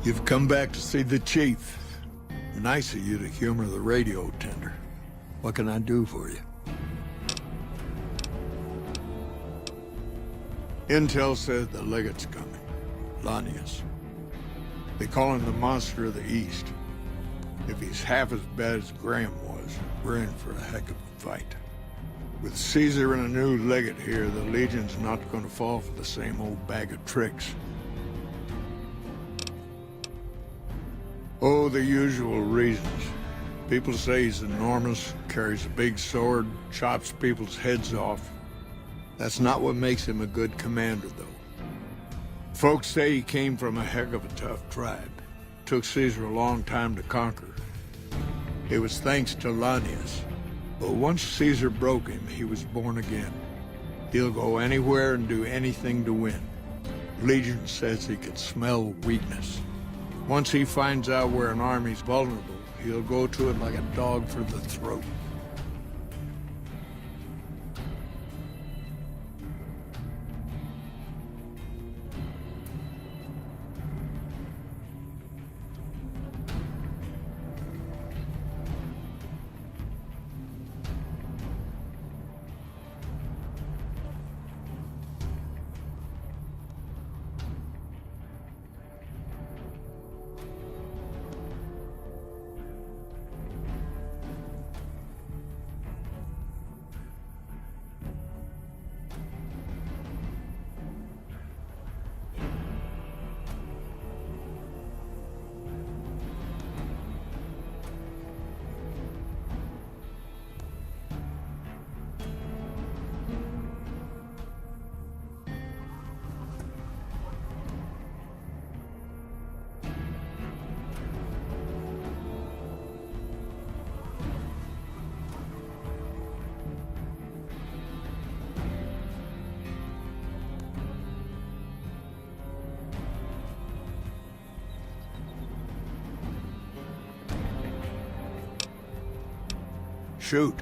You've come back to see the chief. Nice of you to humor the radio tender. What can I do for you? Intel said the legate's coming. Lanius. They call him the Monster of the East. If he's half as bad as Graham was, we're in for a heck of a fight. With Caesar and a new legate here, the Legion's not going to fall for the same old bag of tricks. Oh, the usual reasons. People say he's enormous, carries a big sword, chops people's heads off. That's not what makes him a good commander, though. Folks say he came from a heck of a tough tribe. Took Caesar a long time to conquer. It was thanks to Lanius. But once Caesar broke him, he was born again. He'll go anywhere and do anything to win. Legion says he can smell weakness. Once he finds out where an army's vulnerable, he'll go to it like a dog for the throat. Shoot.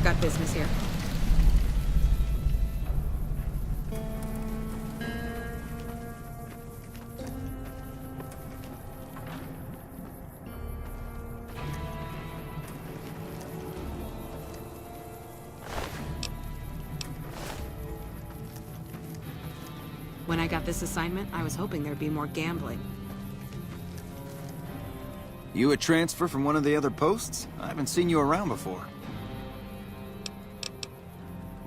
Got business here. When I got this assignment, I was hoping there'd be more gambling. You a transfer from one of the other posts? I haven't seen you around before.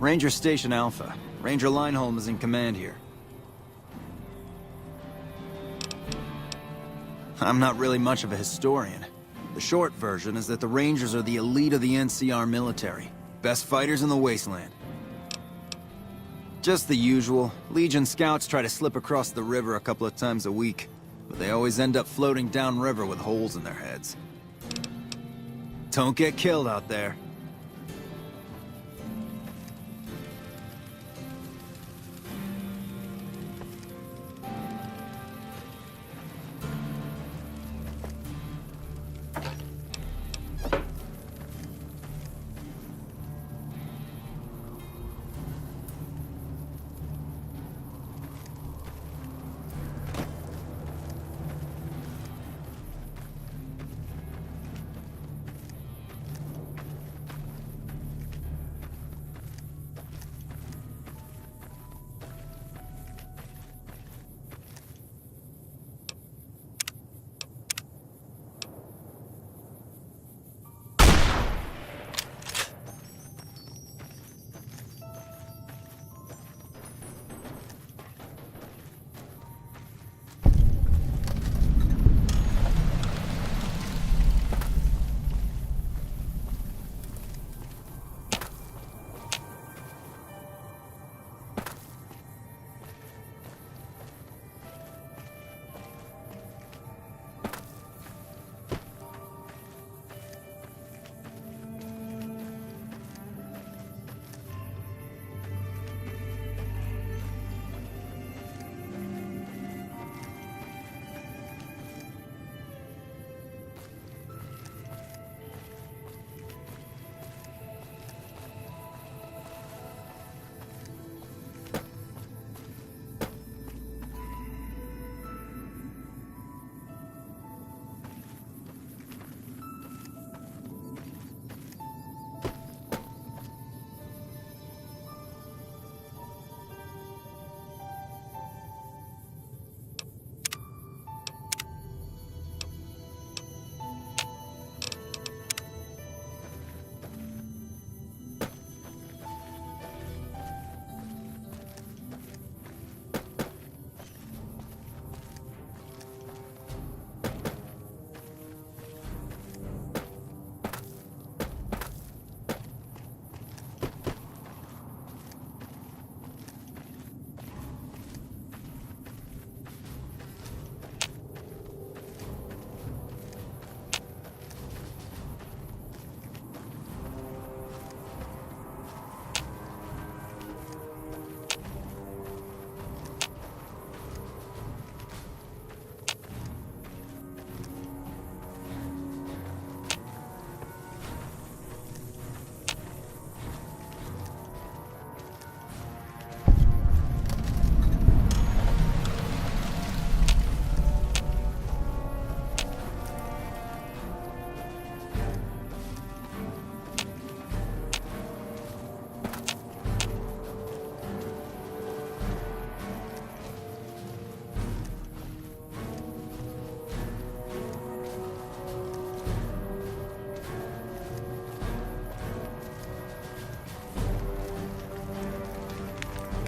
Ranger Station Alpha. Ranger Lineholm is in command here. I'm not really much of a historian. The short version is that the Rangers are the elite of the NCR military. Best fighters in the wasteland. Just the usual. Legion scouts try to slip across the river a couple of times a week, but they always end up floating downriver with holes in their heads. Don't get killed out there.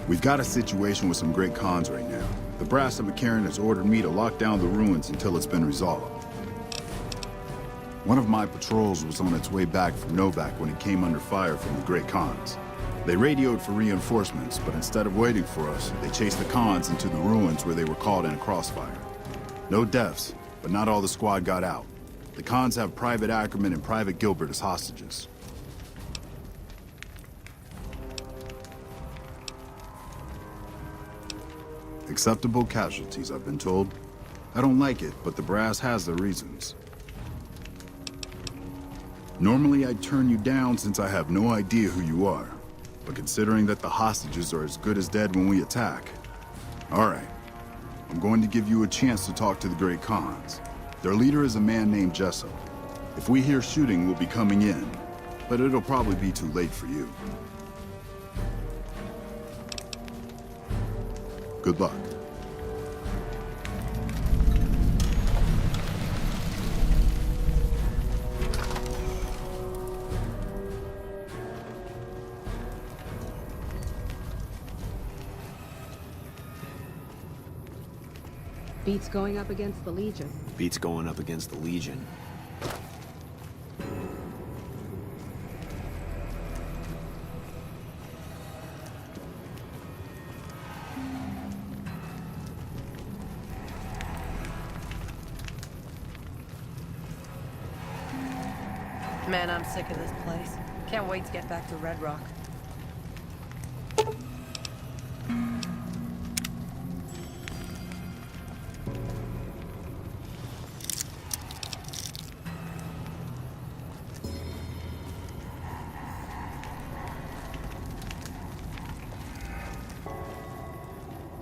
We've got a situation with some great cons right now. The brass of McCarran has ordered me to lock down the ruins until it's been resolved. One of my patrols was on its way back from Novak when it came under fire from the Great Khans. They radioed for reinforcements, but instead of waiting for us, they chased the Khans into the ruins where they were caught in a crossfire. No deaths, but not all the squad got out. The Khans have Private Ackerman and Private Gilbert as hostages. Acceptable casualties, I've been told. I don't like it, but the brass has their reasons. Normally I'd turn you down since I have no idea who you are. But considering that the hostages are as good as dead when we attack... Alright. I'm going to give you a chance to talk to the Great Khans. Their leader is a man named Jessup. If we hear shooting, we'll be coming in. But it'll probably be too late for you. Good luck. Beats going up against the Legion. Beats going up against the Legion. Man, I'm sick of this place. Can't wait to get back to Red Rock.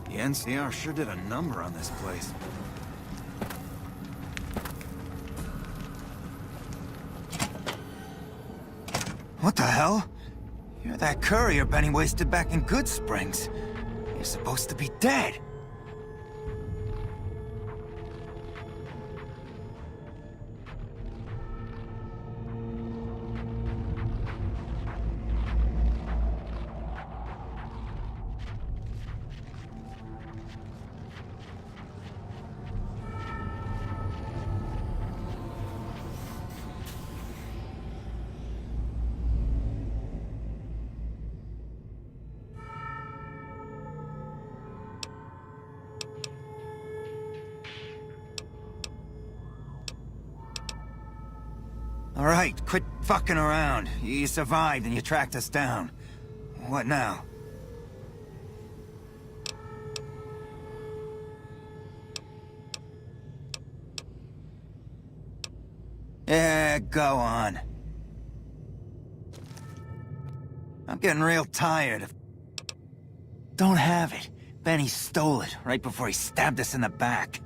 The NCR sure did a number on this place. What the hell? You're that courier Benny wasted back in Goodsprings. You're supposed to be dead. All right, quit fucking around. You survived and you tracked us down. What now? Yeah, go on. I'm getting real tired of... Don't have it. Benny stole it right before he stabbed us in the back.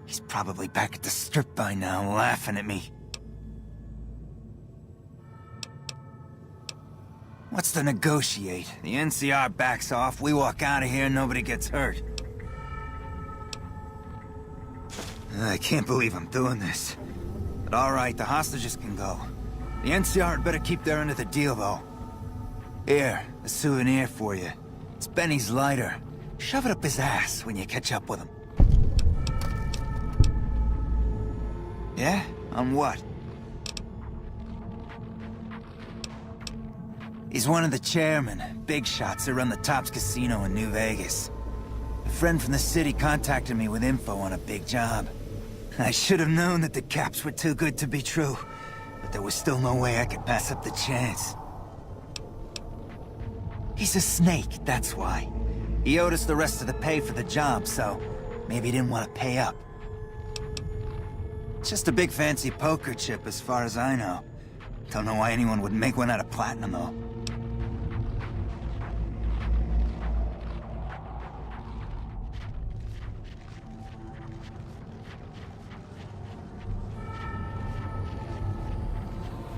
He's probably back at the strip by now, laughing at me. What's to negotiate? The NCR backs off, we walk out of here, nobody gets hurt. I can't believe I'm doing this. But alright, the hostages can go. The NCR had better keep their end of the deal, though. Here, a souvenir for you. It's Benny's lighter. Shove it up his ass when you catch up with him. Yeah? On what? He's one of the chairmen, big shots that run the Tops Casino in New Vegas. A friend from the city contacted me with info on a big job. I should have known that the caps were too good to be true, but there was still no way I could pass up the chance. He's a snake, that's why. He owed us the rest of the pay for the job, so maybe he didn't want to pay up. It's just a big fancy poker chip as far as I know. Don't know why anyone would make one out of platinum, though.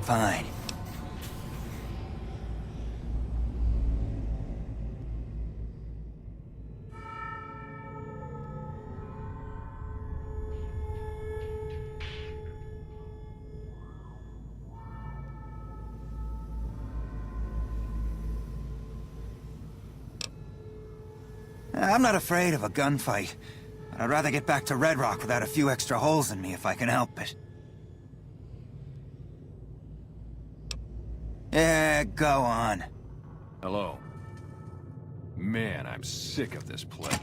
Fine. I'm not afraid of a gunfight, but I'd rather get back to Red Rock without a few extra holes in me if I can help it. Yeah, go on. Hello. Man, I'm sick of this place.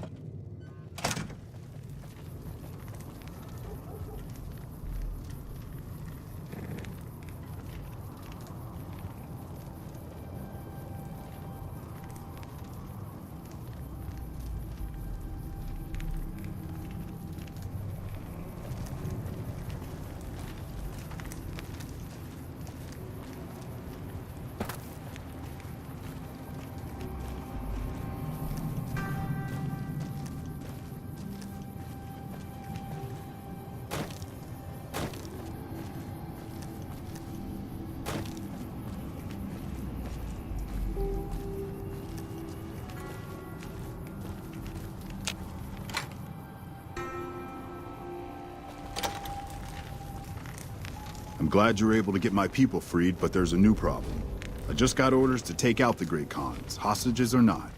I'm glad you were able to get my people freed, but there's a new problem. I just got orders to take out the Great Khans, hostages or not.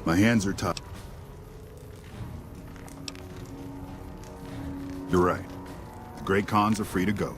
My hands are tied. You're right. The Great Khans are free to go.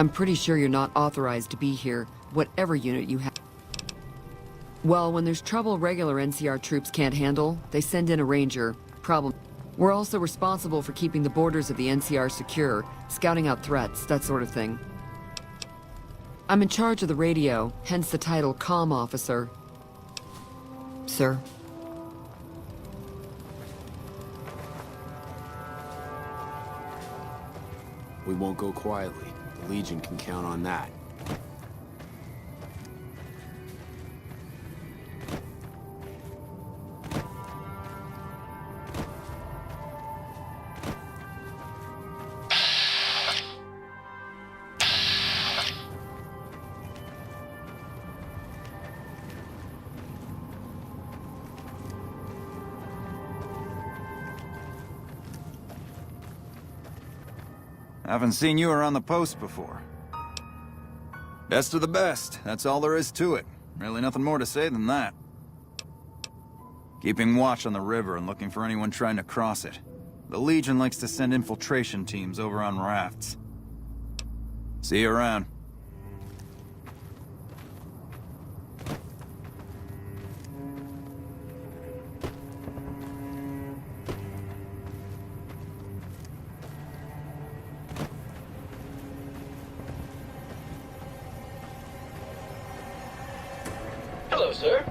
I'm pretty sure you're not authorized to be here, whatever unit you have. Well, when there's trouble regular NCR troops can't handle, they send in a ranger. Problem. We're also responsible for keeping the borders of the NCR secure, scouting out threats, that sort of thing. I'm in charge of the radio, hence the title Comm Officer. Sir? We won't go quietly. The Legion can count on that. Haven't seen you around the post before. Best of the best, that's all there is to it. Really nothing more to say than that. Keeping watch on the river and looking for anyone trying to cross it. The Legion likes to send infiltration teams over on rafts. See you around. Hello, sir.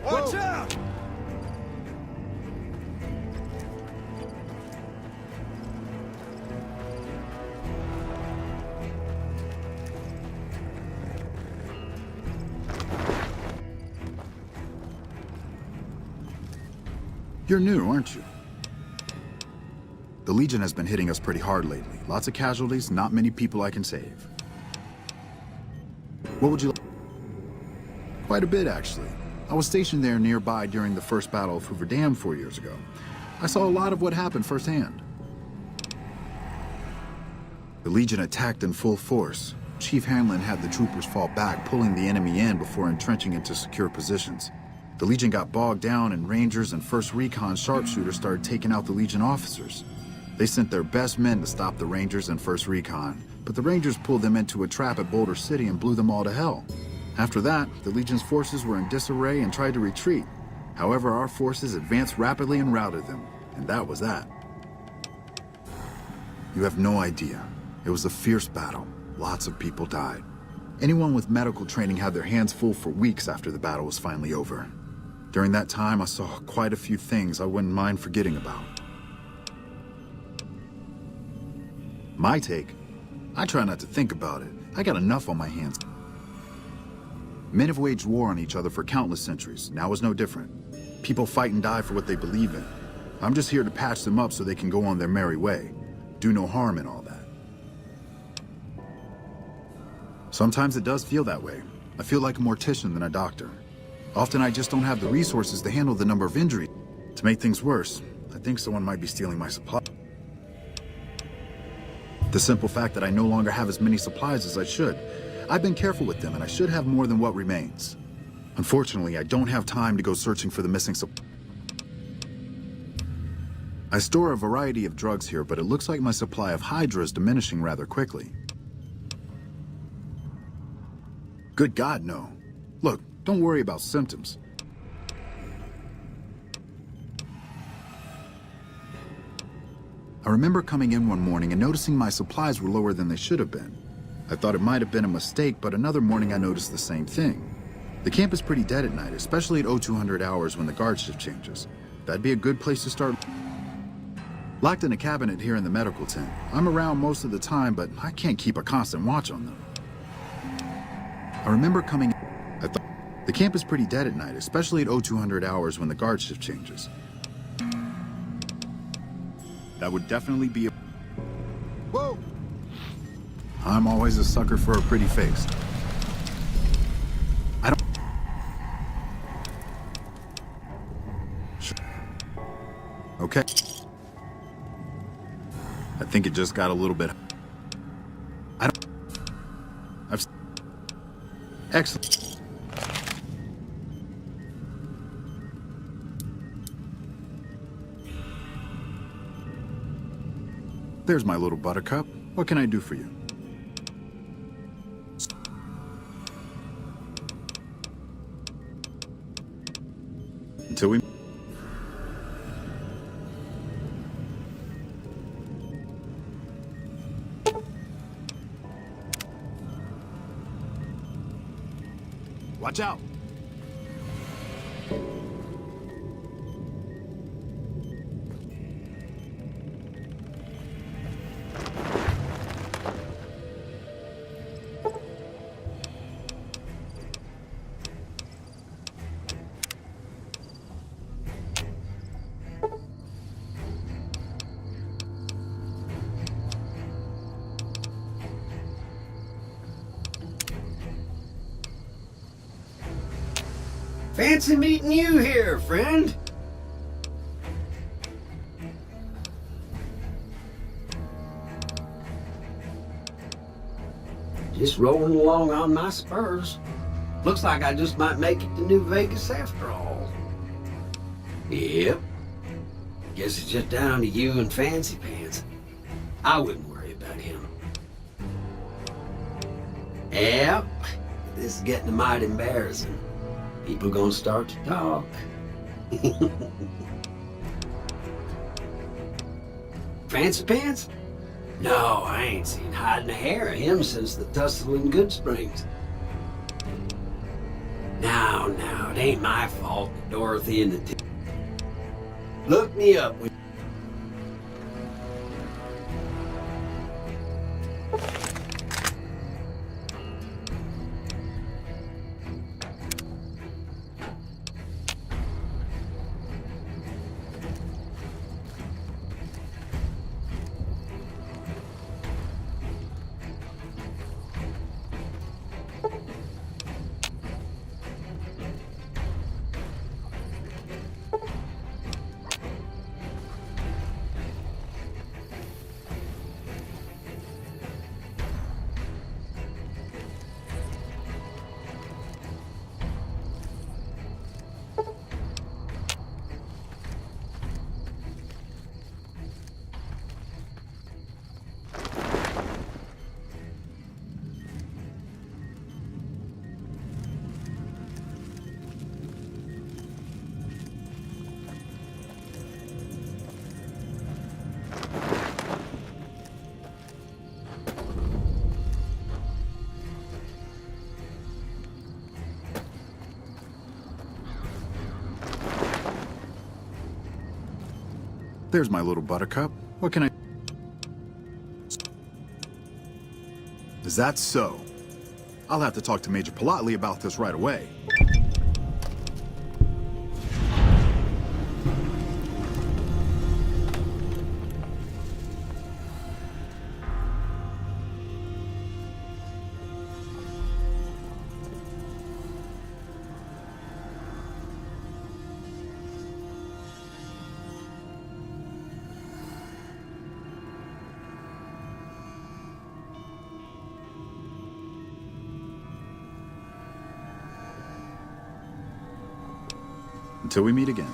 Watch out! You're new, aren't you? The Legion has been hitting us pretty hard lately. Lots of casualties, not many people I can save. What would you like? Quite a bit, actually. I was stationed there nearby during the first Battle of Hoover Dam 4 years ago. I saw a lot of what happened firsthand. The Legion attacked in full force. Chief Hanlon had the troopers fall back, pulling the enemy in before entrenching into secure positions. The Legion got bogged down, and Rangers and 1st Recon sharpshooters started taking out the Legion officers. They sent their best men to stop the Rangers and 1st Recon, but the Rangers pulled them into a trap at Boulder City and blew them all to hell. After that, the Legion's forces were in disarray and tried to retreat. However, our forces advanced rapidly and routed them, and that was that. You have no idea. It was a fierce battle. Lots of people died. Anyone with medical training had their hands full for weeks after the battle was finally over. During that time, I saw quite a few things I wouldn't mind forgetting about. My take? I try not to think about it. I got enough on my hands. Men have waged war on each other for countless centuries. Now is no different. People fight and die for what they believe in. I'm just here to patch them up so they can go on their merry way. Do no harm in all that. Sometimes it does feel that way. I feel like a mortician than a doctor. Often I just don't have the resources to handle the number of injuries. To make things worse, I think someone might be stealing my supply. The simple fact that I no longer have as many supplies as I should. I've been careful with them, and I should have more than what remains. Unfortunately, I don't have time to go searching for the missing supplies. I store a variety of drugs here, but it looks like my supply of Hydra is diminishing rather quickly. Good God, no. Look, don't worry about symptoms. I remember coming in one morning and noticing my supplies were lower than they should have been. I thought it might have been a mistake, but another morning I noticed the same thing. The camp is pretty dead at night, especially at 0200 hours when the guard shift changes. That'd be a good place to start. Locked in a cabinet here in the medical tent. I'm around most of the time, but I can't keep a constant watch on them. I remember coming. I thought the camp is pretty dead at night, especially at 0200 hours when the guard shift changes. That would definitely be a... Whoa! I'm always a sucker for a pretty face. I don't... Sure. Okay. I think it just got a little bit... I don't... I've... Excellent. There's my little buttercup. What can I do for you? Until we... Watch out! Fancy meeting you here, friend. Just rolling along on my spurs. Looks like I just might make it to New Vegas after all. Yep. Guess it's just down to you and Fancy Pants. I wouldn't worry about him. Yep. This is getting mighty embarrassing. People gonna start to talk. Fancy Pants? No, I ain't seen hiding a hair of him since the tussle in Goodsprings. Now, it ain't my fault that Dorothy and the... Look me up when... There's my little buttercup. What can I... Is that so? I'll have to talk to Major Politely about this right away. Until we meet again.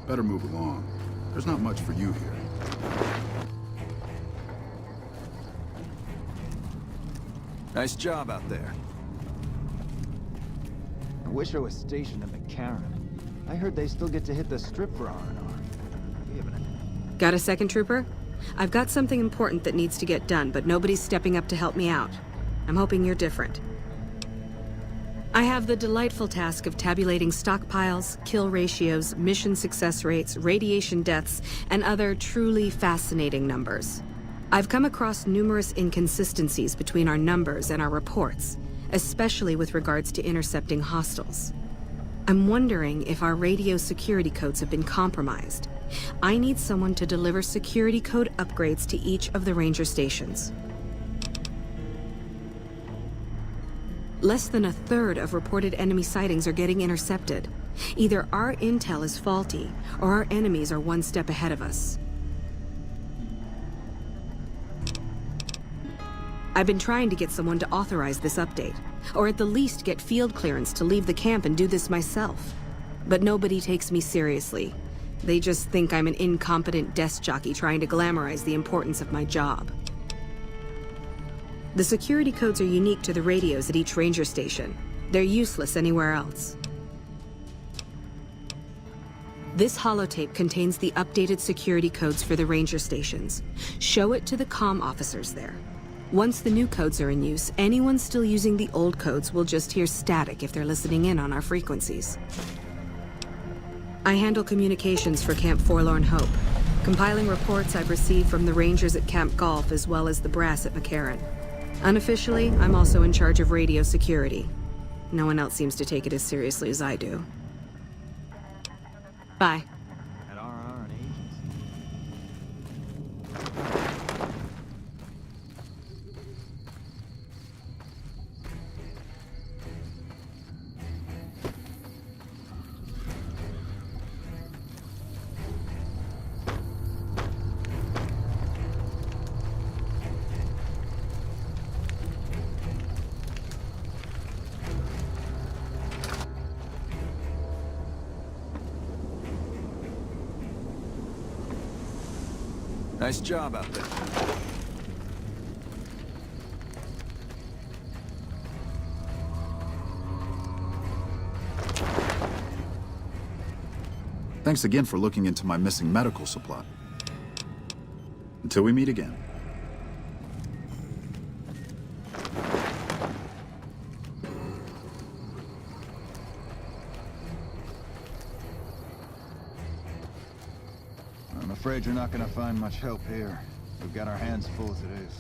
Better move along. There's not much for you here. Nice job out there. I wish I was stationed in McCarran. I heard they still get to hit the strip for R&R. Got a second, Trooper? I've got something important that needs to get done, but nobody's stepping up to help me out. I'm hoping you're different. I have the delightful task of tabulating stockpiles, kill ratios, mission success rates, radiation deaths, and other truly fascinating numbers. I've come across numerous inconsistencies between our numbers and our reports, especially with regards to intercepting hostiles. I'm wondering if our radio security codes have been compromised. I need someone to deliver security code upgrades to each of the ranger stations. Less than a third of reported enemy sightings are getting intercepted. Either our intel is faulty, or our enemies are one step ahead of us. I've been trying to get someone to authorize this update, or at the least get field clearance to leave the camp and do this myself. But nobody takes me seriously. They just think I'm an incompetent desk jockey trying to glamorize the importance of my job. The security codes are unique to the radios at each ranger station. They're useless anywhere else. This holotape contains the updated security codes for the ranger stations. Show it to the comm officers there. Once the new codes are in use, anyone still using the old codes will just hear static if they're listening in on our frequencies. I handle communications for Camp Forlorn Hope, compiling reports I've received from the Rangers at Camp Golf as well as the brass at McCarran. Unofficially, I'm also in charge of radio security. No one else seems to take it as seriously as I do. Bye. At R&R and agents. Nice job out there. Thanks again for looking into my missing medical supply. Until we meet again. I'm afraid you're not gonna find much help here. We've got our hands full as it is.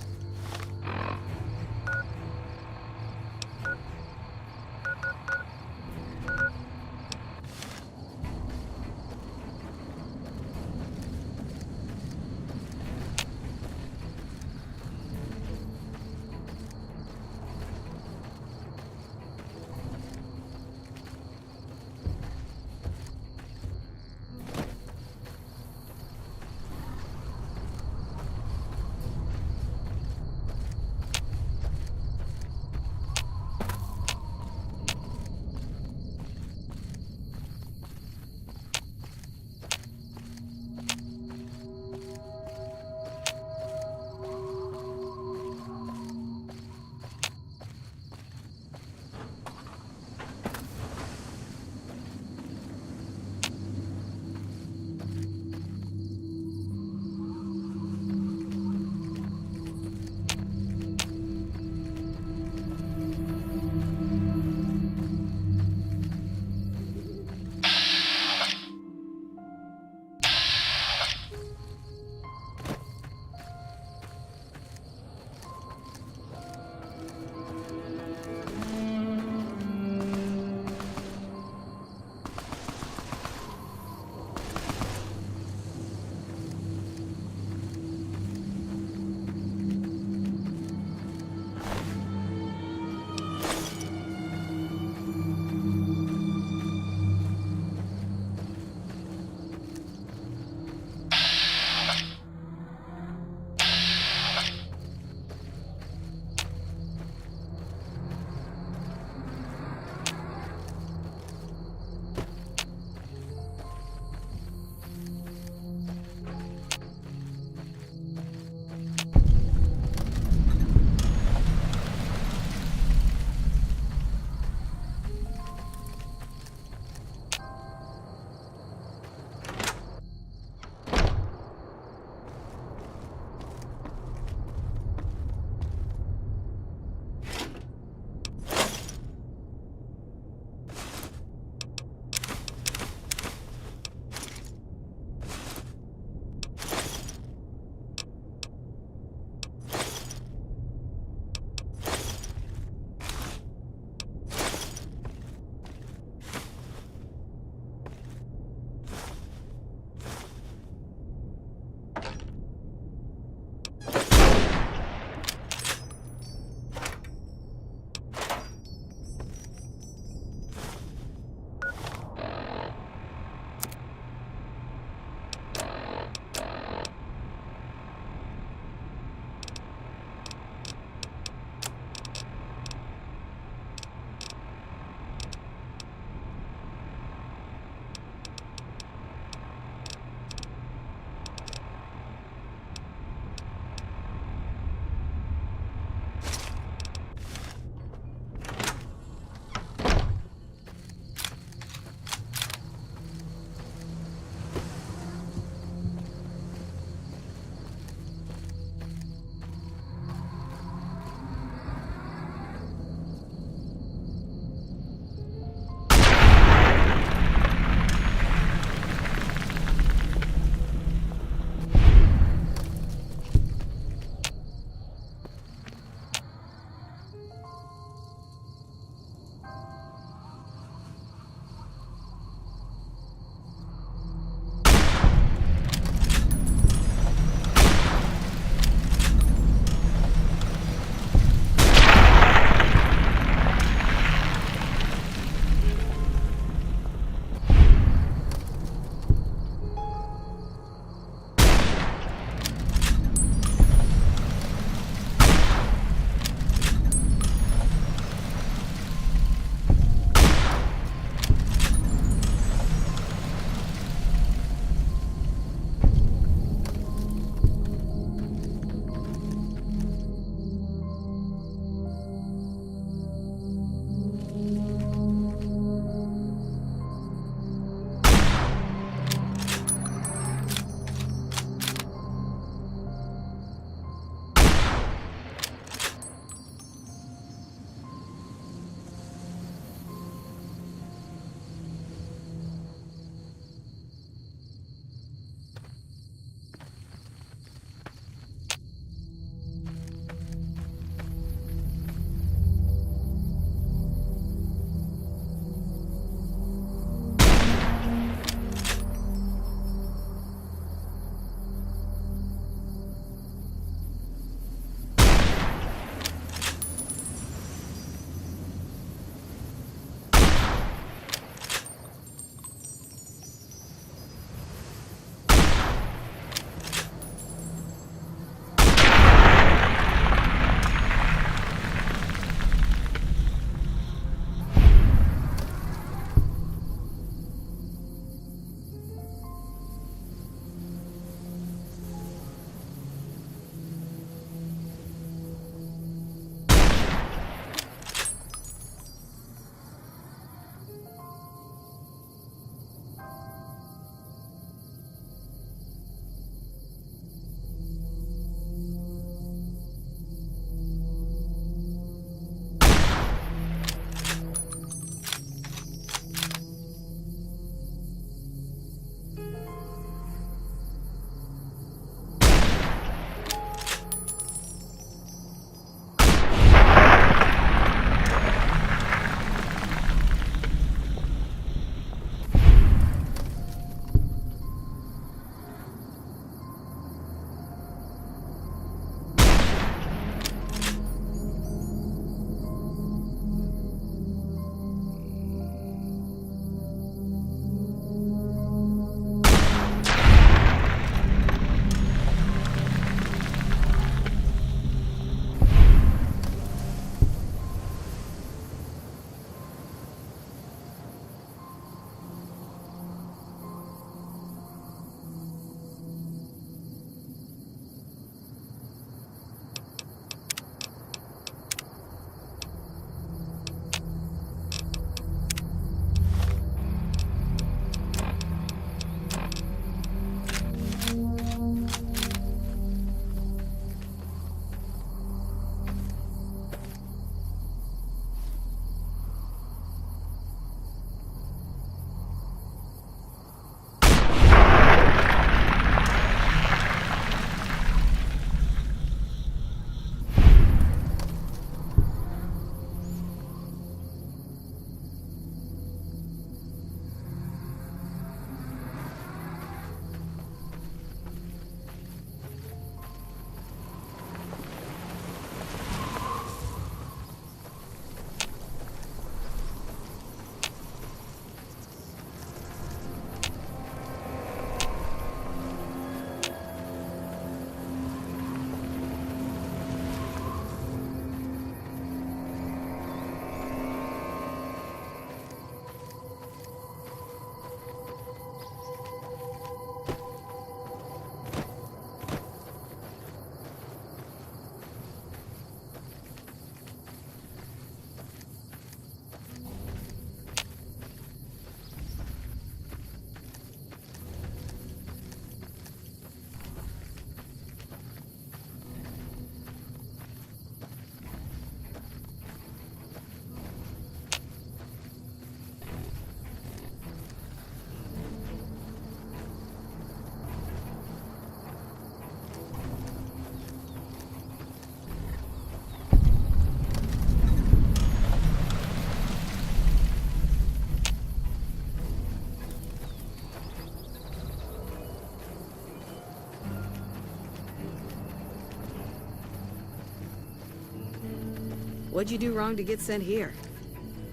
What'd you do wrong to get sent here?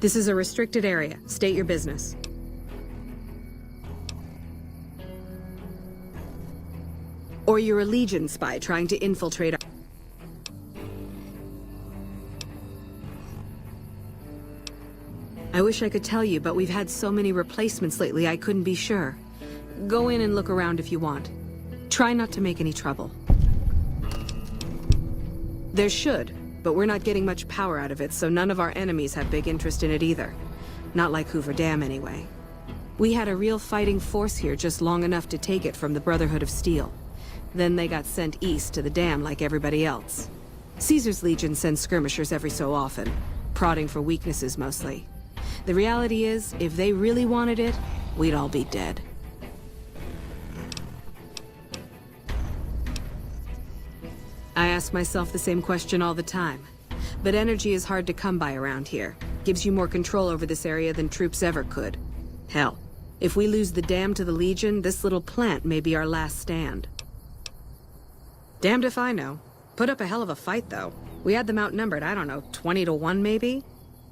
This is a restricted area. State your business. Or you're a Legion spy trying to infiltrate our... I wish I could tell you, but we've had so many replacements lately I couldn't be sure. Go in and look around if you want. Try not to make any trouble. There should, but we're not getting much power out of it, so none of our enemies have big interest in it either. Not like Hoover Dam, anyway. We had a real fighting force here just long enough to take it from the Brotherhood of Steel. Then they got sent east to the dam like everybody else. Caesar's Legion sends skirmishers every so often, prodding for weaknesses mostly. The reality is, if they really wanted it, we'd all be dead. I ask myself the same question all the time. But energy is hard to come by around here. Gives you more control over this area than troops ever could. Hell, if we lose the dam to the Legion, this little plant may be our last stand. Damned if I know. Put up a hell of a fight, though. We had them outnumbered, I don't know, 20 to 1 maybe?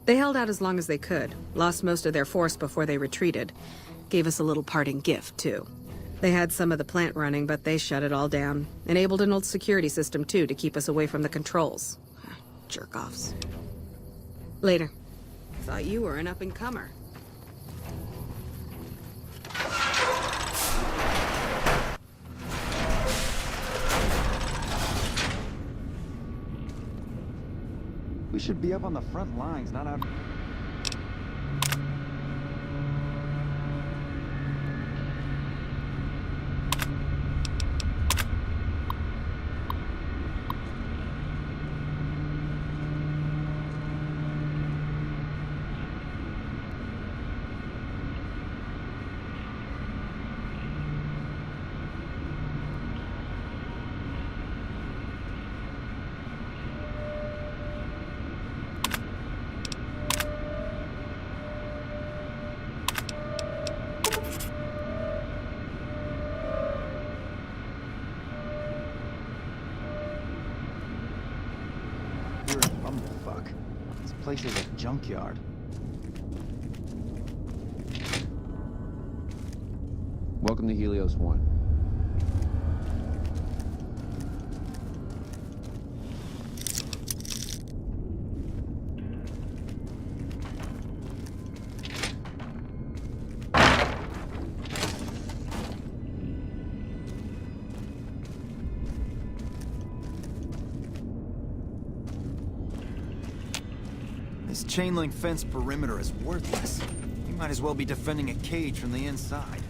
They held out as long as they could, lost most of their force before they retreated. Gave us a little parting gift, too. They had some of the plant running, but they shut it all down. Enabled an old security system, too, to keep us away from the controls. Jerk-offs. Later. Thought you were an up-and-comer. We should be up on the front lines, not out... This place is a junkyard. Welcome to Helios 1. This chain link fence perimeter is worthless. You might as well be defending a cage from the inside.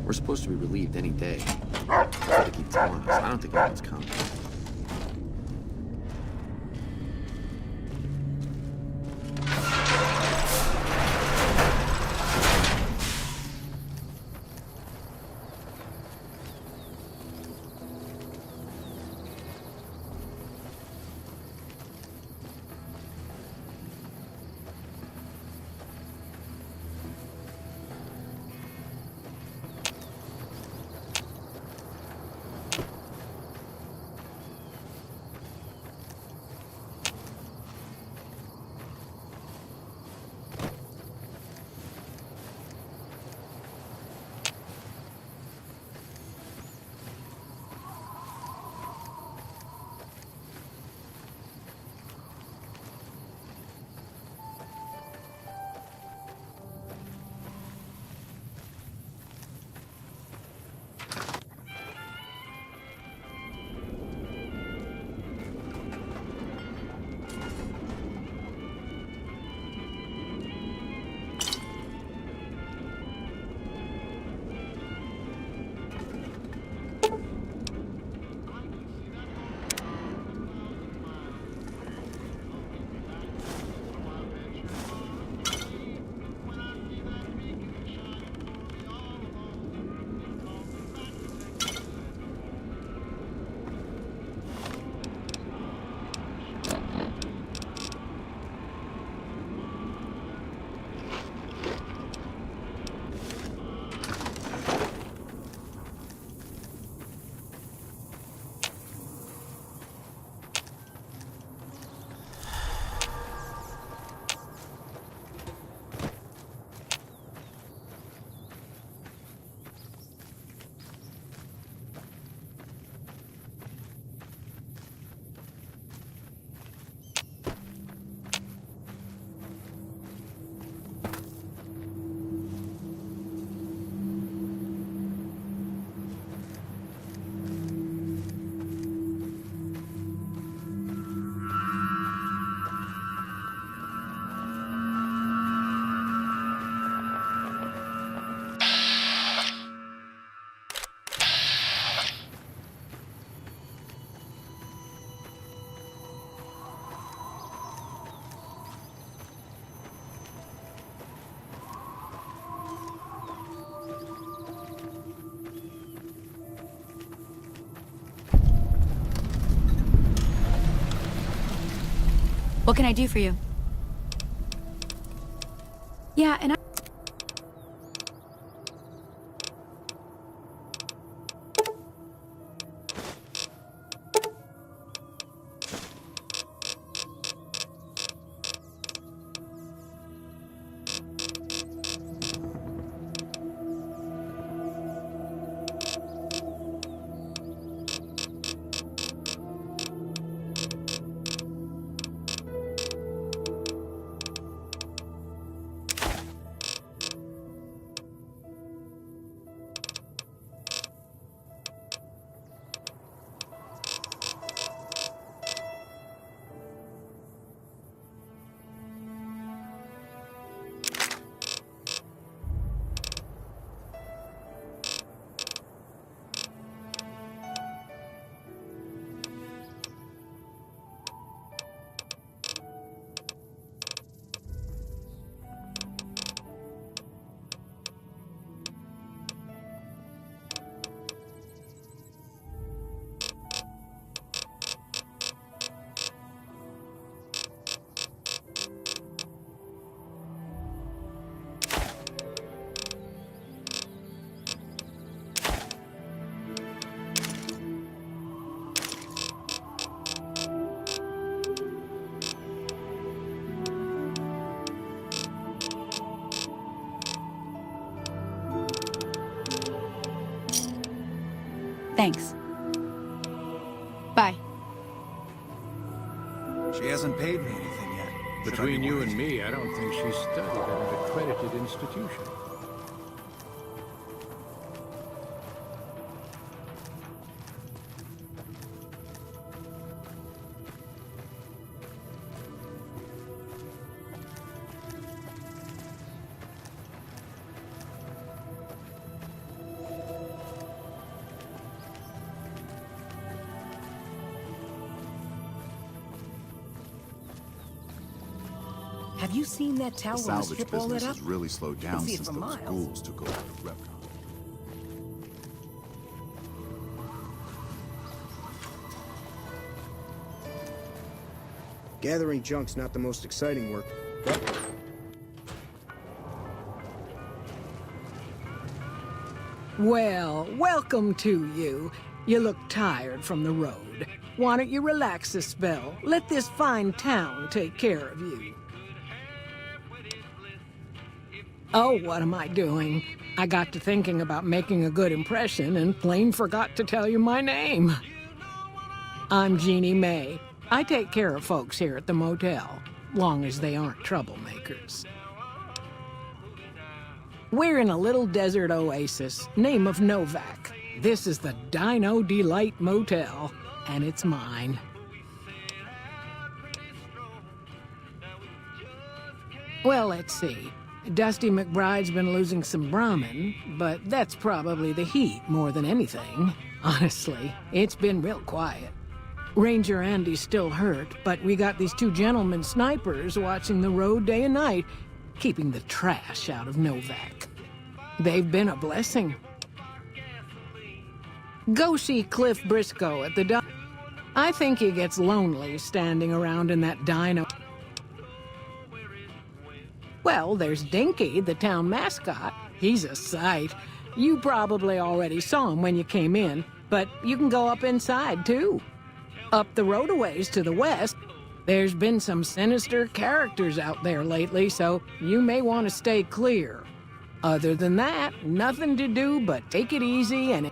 We're supposed to be relieved any day. That's what they keep telling us. I don't think anyone's coming. What can I do for you? Yeah, and thanks. Bye. She hasn't paid me anything yet. Should I be Between you worried? and me, I don't think she studied at an accredited institution. Have you seen that tower The on the salvage strip all lit business up? has really slowed down see it since for those miles. ghouls took over Repcon. Gathering junk's not the most exciting work, but Well, welcome to you. You look tired from the road. Why don't you relax a spell? Let this fine town take care of you. Oh, what am I doing? I got to thinking about making a good impression and plain forgot to tell you my name. I'm Jeannie May. I take care of folks here at the motel, long as they aren't troublemakers. We're in a little desert oasis, name of Novak. This is the Dino Delight Motel, and it's mine. Well, let's see. Dusty McBride's been losing some Brahmin, but that's probably the heat more than anything. Honestly, it's been real quiet. Ranger Andy's still hurt, but we got these two gentlemen snipers watching the road day and night, keeping the trash out of Novak. They've been a blessing. Go see Cliff Briscoe at the I think he gets lonely standing around in that dino. Well, there's Dinky, the town mascot. He's a sight. You probably already saw him when you came in, but you can go up inside, too. Up the road a ways to the west, there's been some sinister characters out there lately, so you may want to stay clear. Other than that, nothing to do but take it easy and...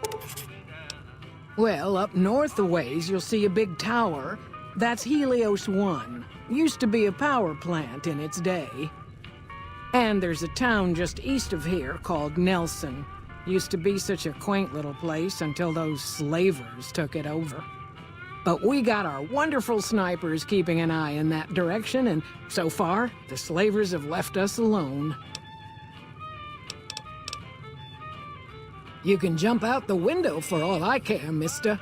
Well, up north a ways, you'll see a big tower. That's Helios 1. Used to be a power plant in its day. And there's a town just east of here called Nelson. Used to be such a quaint little place until those slavers took it over. But we got our wonderful snipers keeping an eye in that direction, and so far, the slavers have left us alone. You can jump out the window for all I care, mister.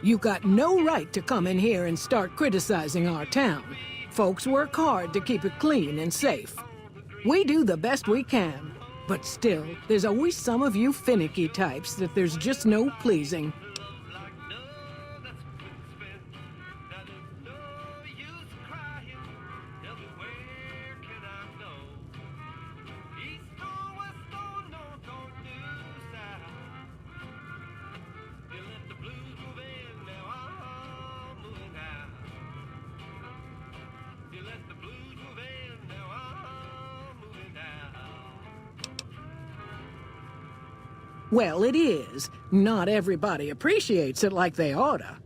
You got no right to come in here and start criticizing our town. Folks work hard to keep it clean and safe. We do the best we can, but still, there's always some of you finicky types that there's just no pleasing. Well, it is. Not everybody appreciates it like they oughta.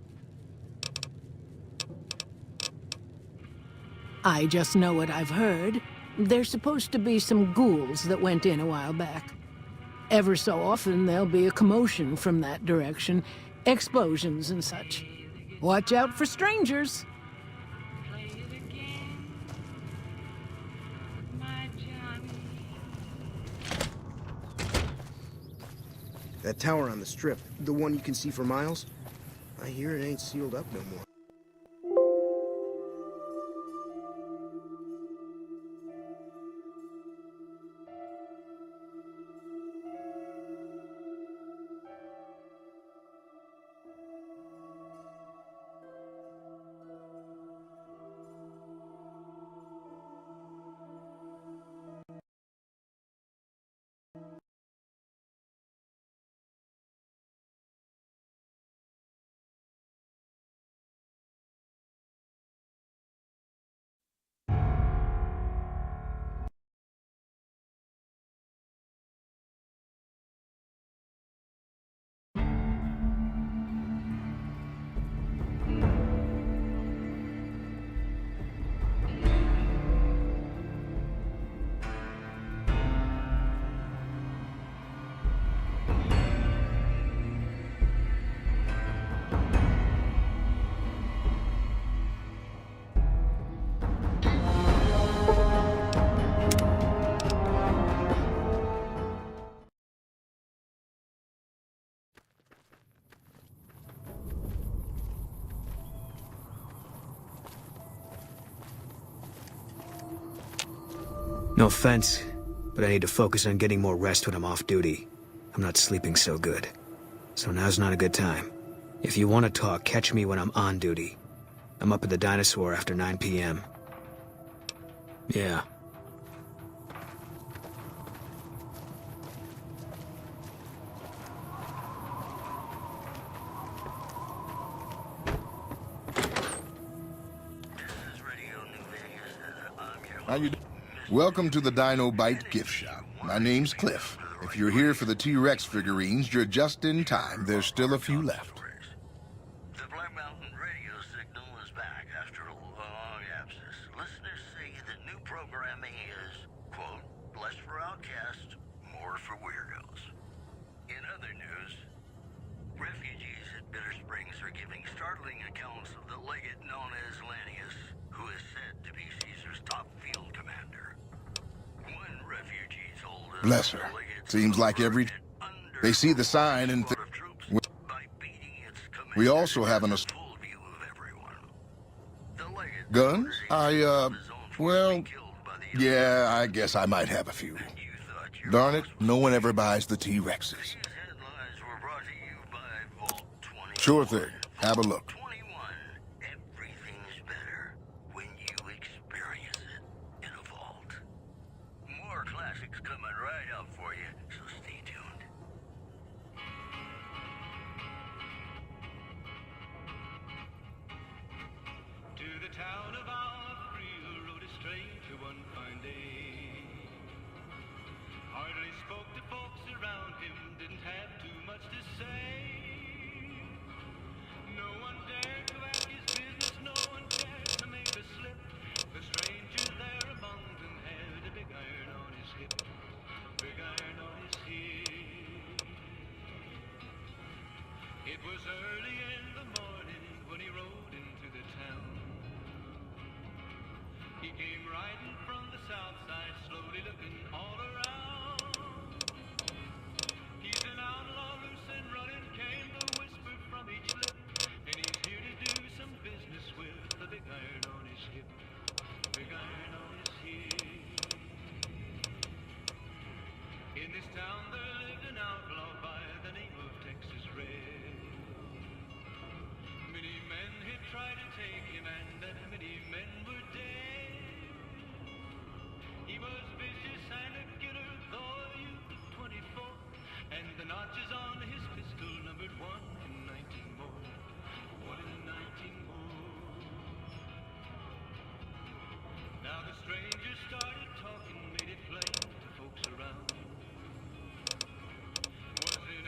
I just know what I've heard. There's supposed to be some ghouls that went in a while back. Ever so often, there'll be a commotion from that direction. Explosions and such. Watch out for strangers. That tower on the strip, the one you can see for miles, I hear it ain't sealed up no more. No offense, but I need to focus on getting more rest when I'm off duty. I'm not sleeping so good. So now's not a good time. If you want to talk, catch me when I'm on duty. I'm up at the Dinosaur after 9 p.m. Yeah. How you doing? Welcome to the Dino Bite gift shop. My name's Cliff. If you're here for the T-Rex figurines, you're just in time. There's still a few left. The Black Mountain radio signal is back after a long absence. Listeners say the new programming is, quote, less for outcasts, more for weirdos. In other news, refugees at Bitter Springs are giving startling accounts of the legate known as Lanius, who is said to be Caesar's top field commander. One refugee told us Bless her. Seems like they see the sign and we also have an guns? Well, yeah, I guess I might have a few. Darn it, no one ever buys the T-Rexes. Sure thing. Have a look. Everything's better when you experience it in a vault. More classics coming right up for you, so stay tuned. To the town of Alfredo rode a stranger one fine day. Hardly spoke to folks around him, didn't have too much to say. No one dared to ask his business, no one dared to make a slip. The stranger there among them had a big iron on his hip, big iron on his hip. It was early in the morning when he rode into the town. He came riding from the south side, slowly looking all around. He's an outlaw, loose and running, came the whisper from each lip. And he's here to do some business with the big iron on his hip, big iron on his hip. In this town there lived an outlaw by the name of Texas Red. Many men had tried to take him, and many men were dead. He was vicious and a killer, though a youth of 24, and the notches on his pistol numbered 1 in 19 more. 1 in 19 more. Now the stranger started talking, made it plain to folks around. Was it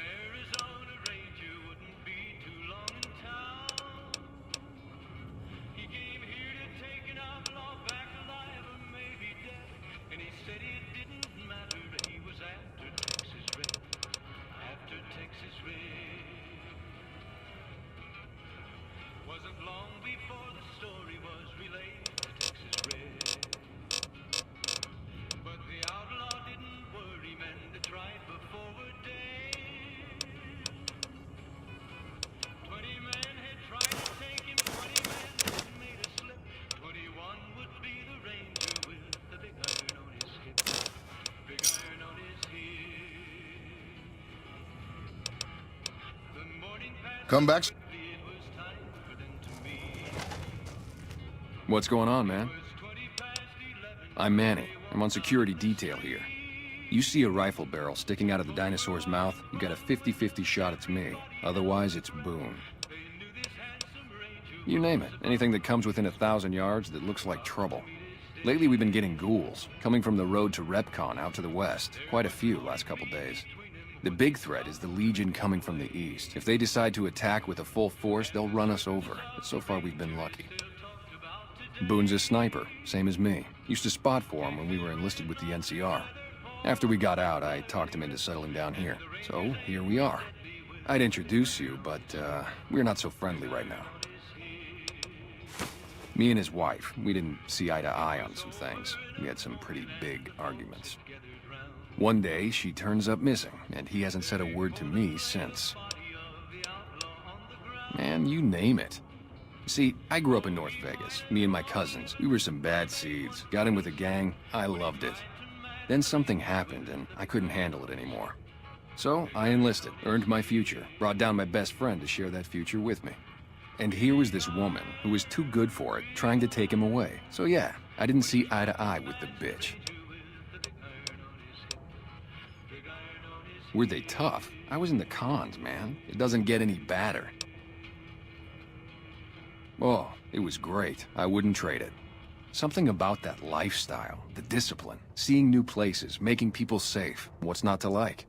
Come back. What's going on, man? I'm Manny. I'm on security detail here. You see a rifle barrel sticking out of the dinosaur's mouth, you got a 50-50 shot it's me. Otherwise, it's Boone. You name it. Anything that comes within 1,000 yards that looks like trouble. Lately, we've been getting ghouls, coming from the road to Repcon out to the west. Quite a few last couple days. The big threat is the Legion coming from the east. If they decide to attack with a full force, they'll run us over. But so far, we've been lucky. Boone's a sniper, same as me. Used to spot for him when we were enlisted with the NCR. After we got out, I talked him into settling down here. So, here we are. I'd introduce you, but, we're not so friendly right now. Me and his wife, we didn't see eye to eye on some things. We had some pretty big arguments. One day, she turns up missing, and he hasn't said a word to me since. Man, you name it. See, I grew up in North Vegas, me and my cousins. We were some bad seeds. Got in with a gang, I loved it. Then something happened, and I couldn't handle it anymore. So, I enlisted, earned my future, brought down my best friend to share that future with me. And here was this woman, who was too good for it, trying to take him away. So yeah, I didn't see eye to eye with the bitch. Were they tough? I was in the cons, man. It doesn't get any badder. Oh, it was great. I wouldn't trade it. Something about that lifestyle, the discipline, seeing new places, making people safe. What's not to like?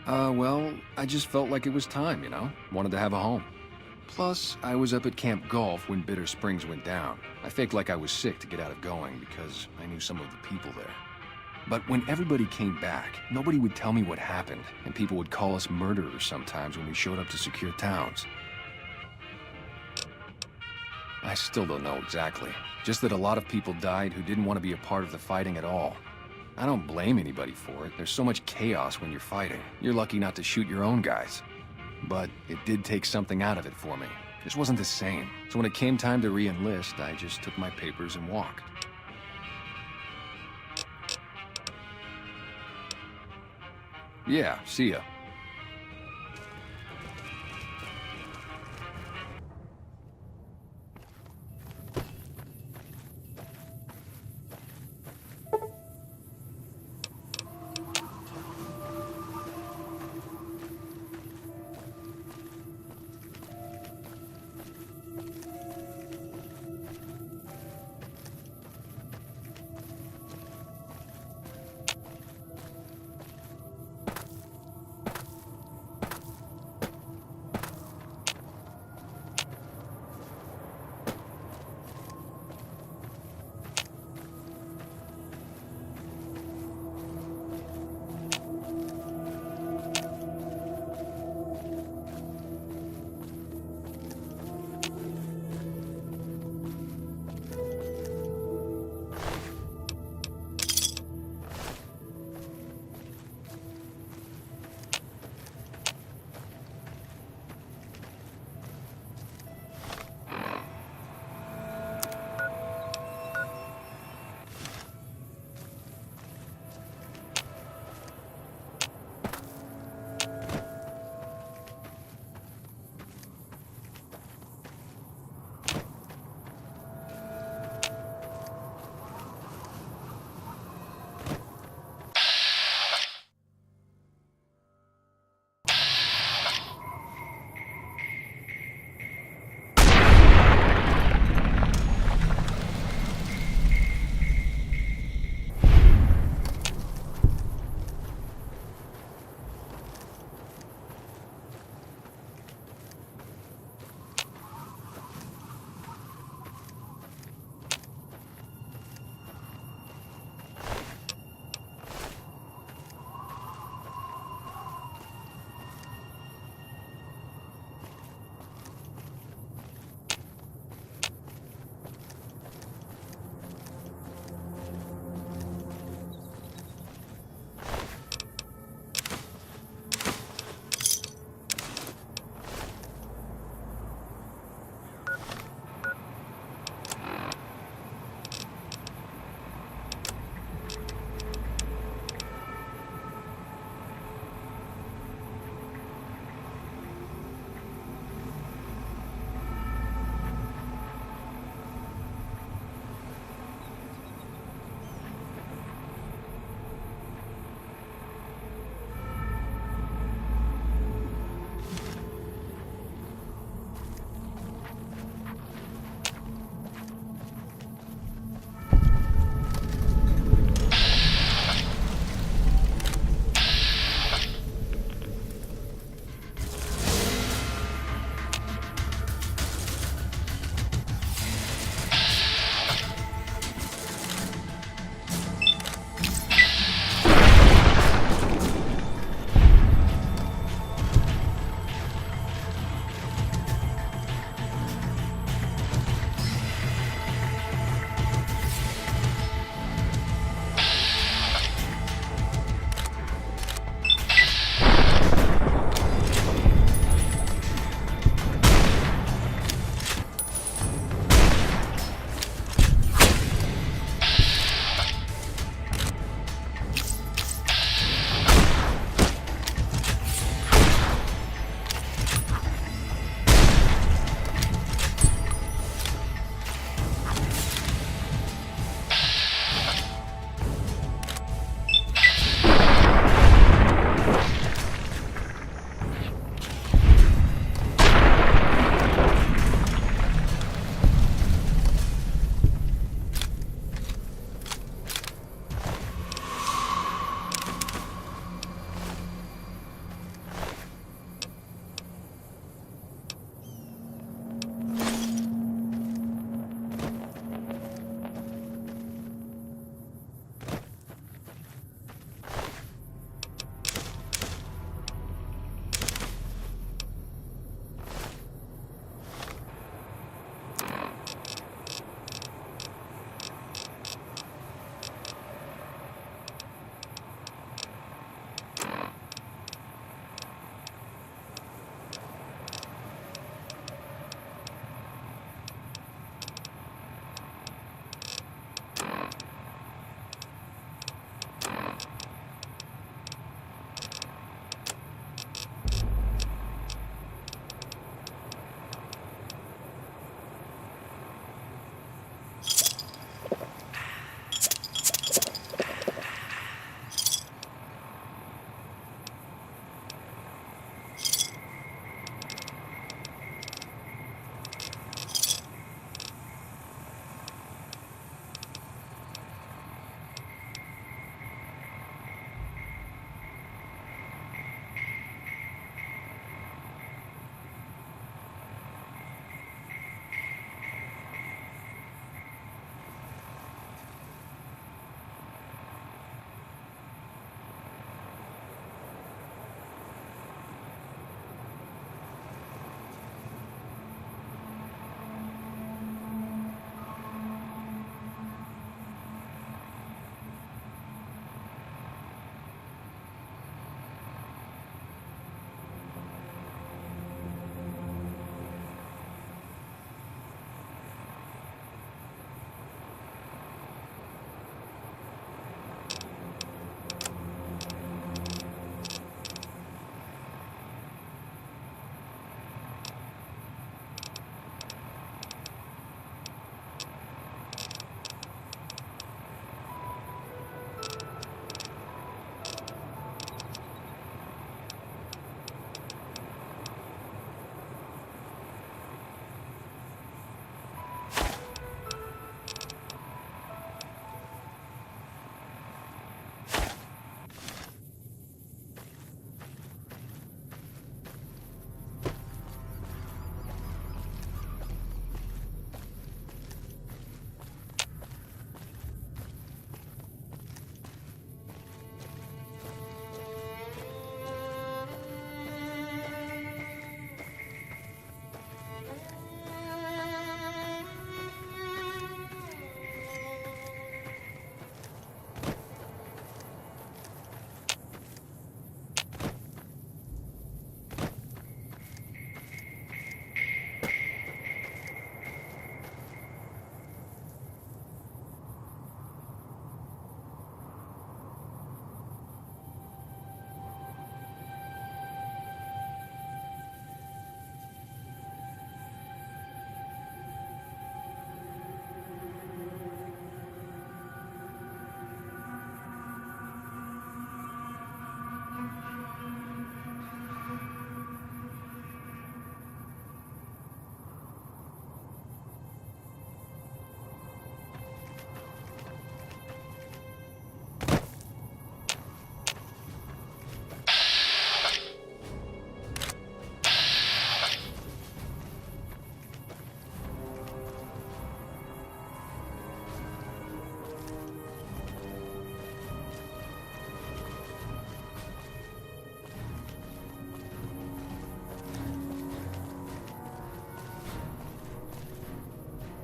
Well, I just felt like it was time, you know? Wanted to have a home. Plus, I was up at Camp Golf when Bitter Springs went down. I faked like I was sick to get out of going because I knew some of the people there. But when everybody came back, nobody would tell me what happened, and people would call us murderers sometimes when we showed up to secure towns. I still don't know exactly. Just that a lot of people died who didn't want to be a part of the fighting at all. I don't blame anybody for it. There's so much chaos when you're fighting. You're lucky not to shoot your own guys. But it did take something out of it for me. This wasn't the same. So when it came time to re-enlist, I just took my papers and walked. Yeah, see ya.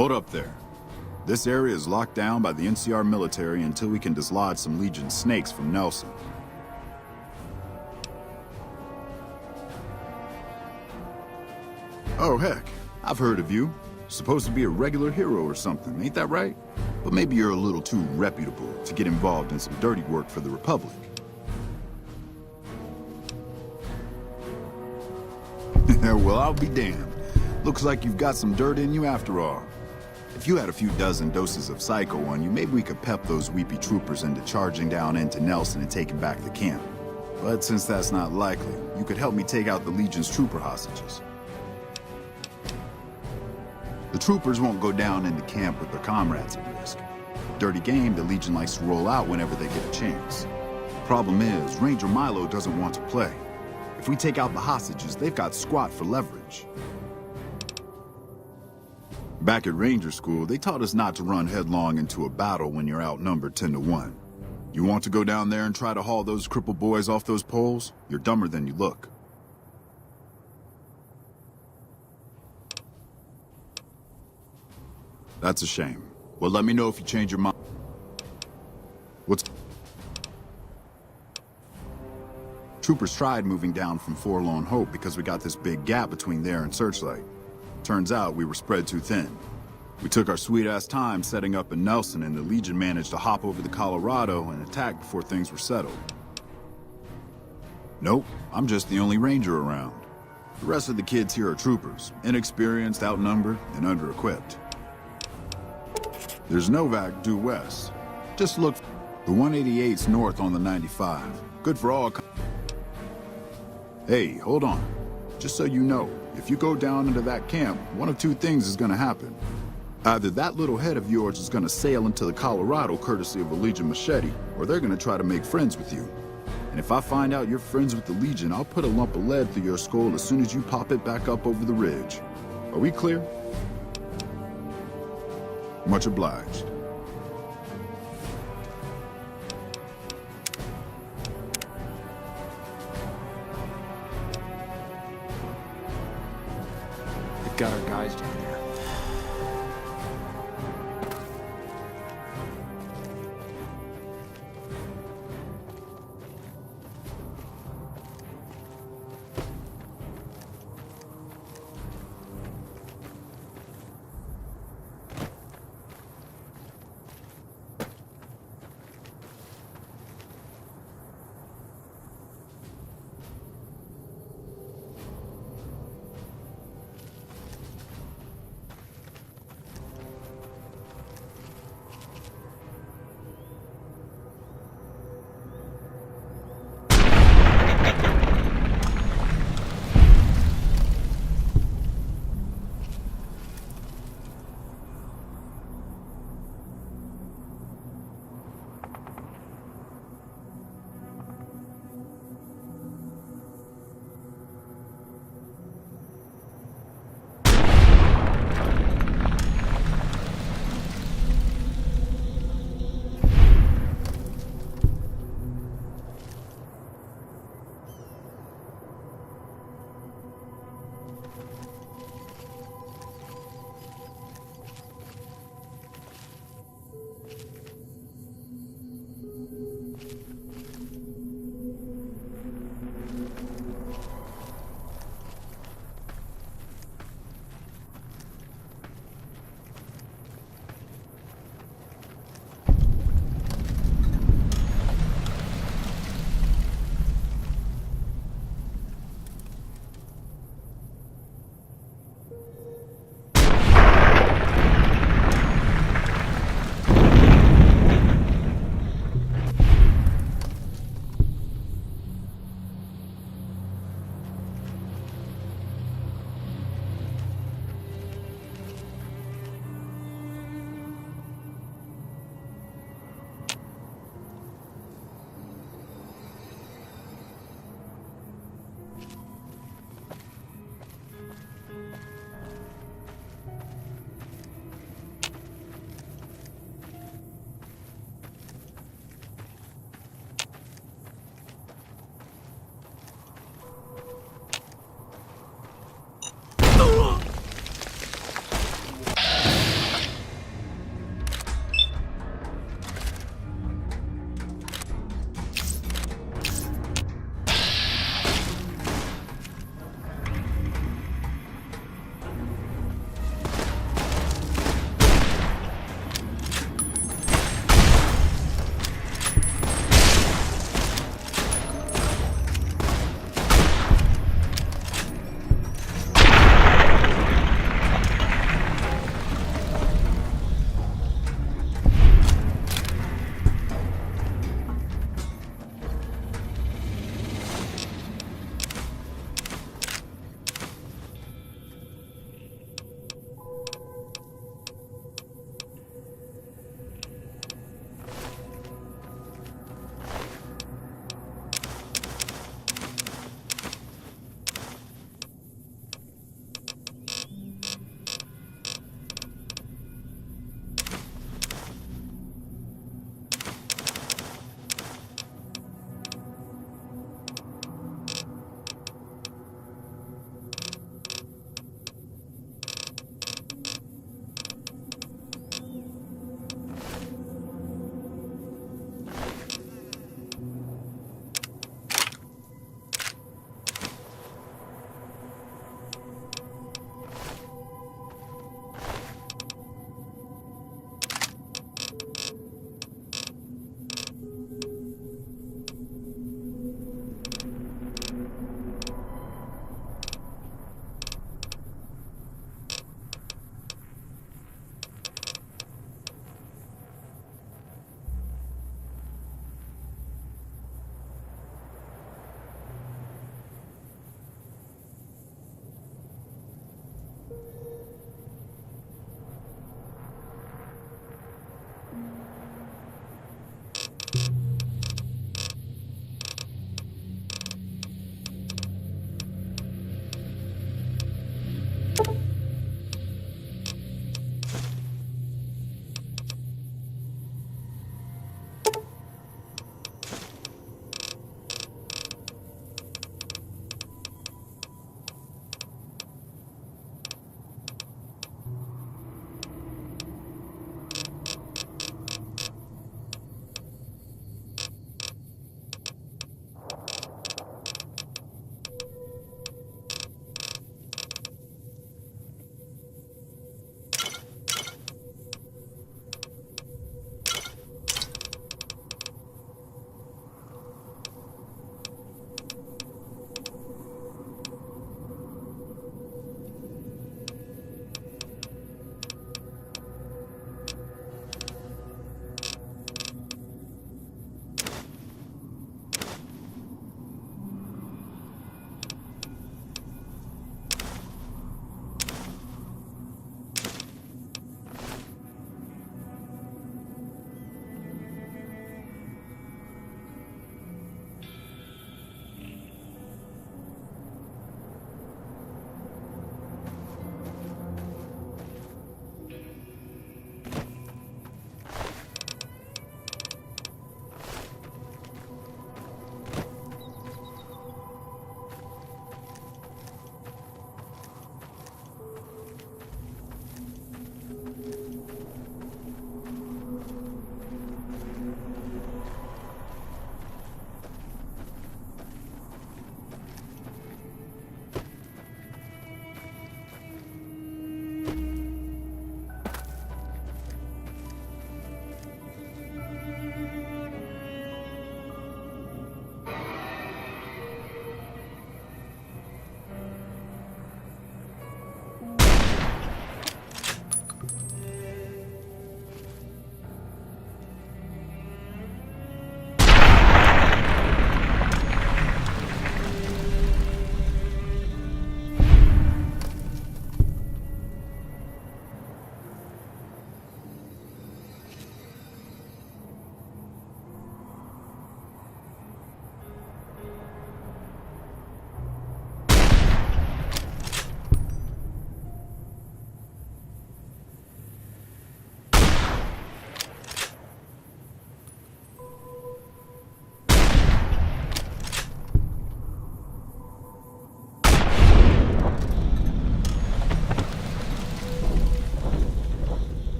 Hold up there. This area is locked down by the NCR military until we can dislodge some Legion snakes from Nelson. Oh, heck. I've heard of you. Supposed to be a regular hero or something, ain't that right? But maybe you're a little too reputable to get involved in some dirty work for the Republic. Well, I'll be damned. Looks like you've got some dirt in you after all. If you had a few dozen doses of Psycho on you, maybe we could pep those weepy troopers into charging down into Nelson and taking back the camp. But since that's not likely, you could help me take out the Legion's trooper hostages. The troopers won't go down into camp with their comrades at risk. Dirty game the Legion likes to roll out whenever they get a chance. Problem is, Ranger Milo doesn't want to play. If we take out the hostages, they've got squat for leverage. Back at Ranger School, they taught us not to run headlong into a battle when you're outnumbered 10-1. You want to go down there and try to haul those crippled boys off those poles? You're dumber than you look. That's a shame. Well, let me know if you change your mind. What's... Troopers tried moving down from Forlorn Hope because we got this big gap between there and Searchlight. Turns out we were spread too thin. We took our sweet-ass time setting up in Nelson, and the Legion managed to hop over the Colorado and attack before things were settled. Nope, I'm just the only Ranger around. The rest of the kids here are troopers, inexperienced, outnumbered, and under-equipped. There's Novak due west. Just look, the 188's north on the 95. Good for all. Hey, hold on. Just so you know, if you go down into that camp, one of two things is gonna happen. Either that little head of yours is gonna sail into the Colorado courtesy of a Legion machete, or they're gonna try to make friends with you. And if I find out you're friends with the Legion, I'll put a lump of lead through your skull as soon as you pop it back up over the ridge. Are we clear? Much obliged. We've got our guys down there.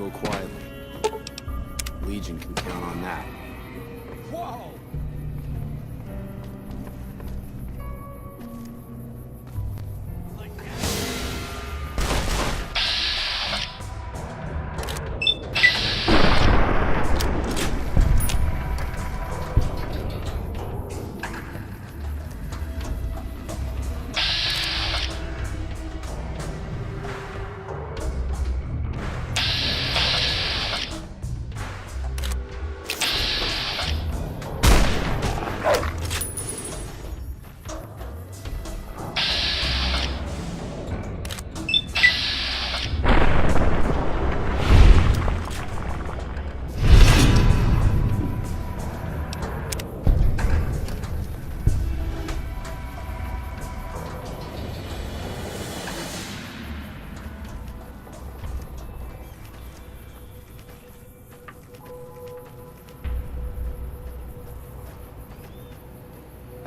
go quietly. Legion can count on that. Whoa!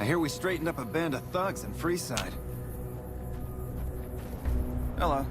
I hear we straightened up a band of thugs in Freeside. Hello.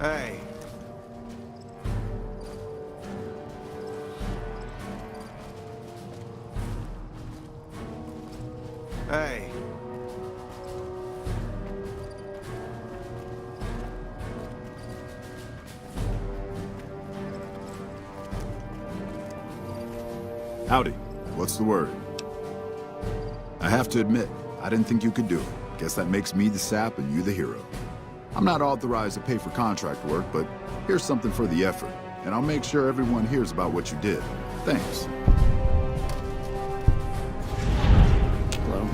Hey. Hey. Howdy. What's the word? I have to admit, I didn't think you could do it. Guess that makes me the sap and you the hero. I'm not authorized to pay for contract work, but here's something for the effort, and I'll make sure everyone hears about what you did. Thanks. Hello?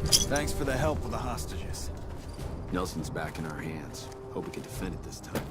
Thanks for the help with the hostages. Nelson's back in our hands. Hope we can defend it this time.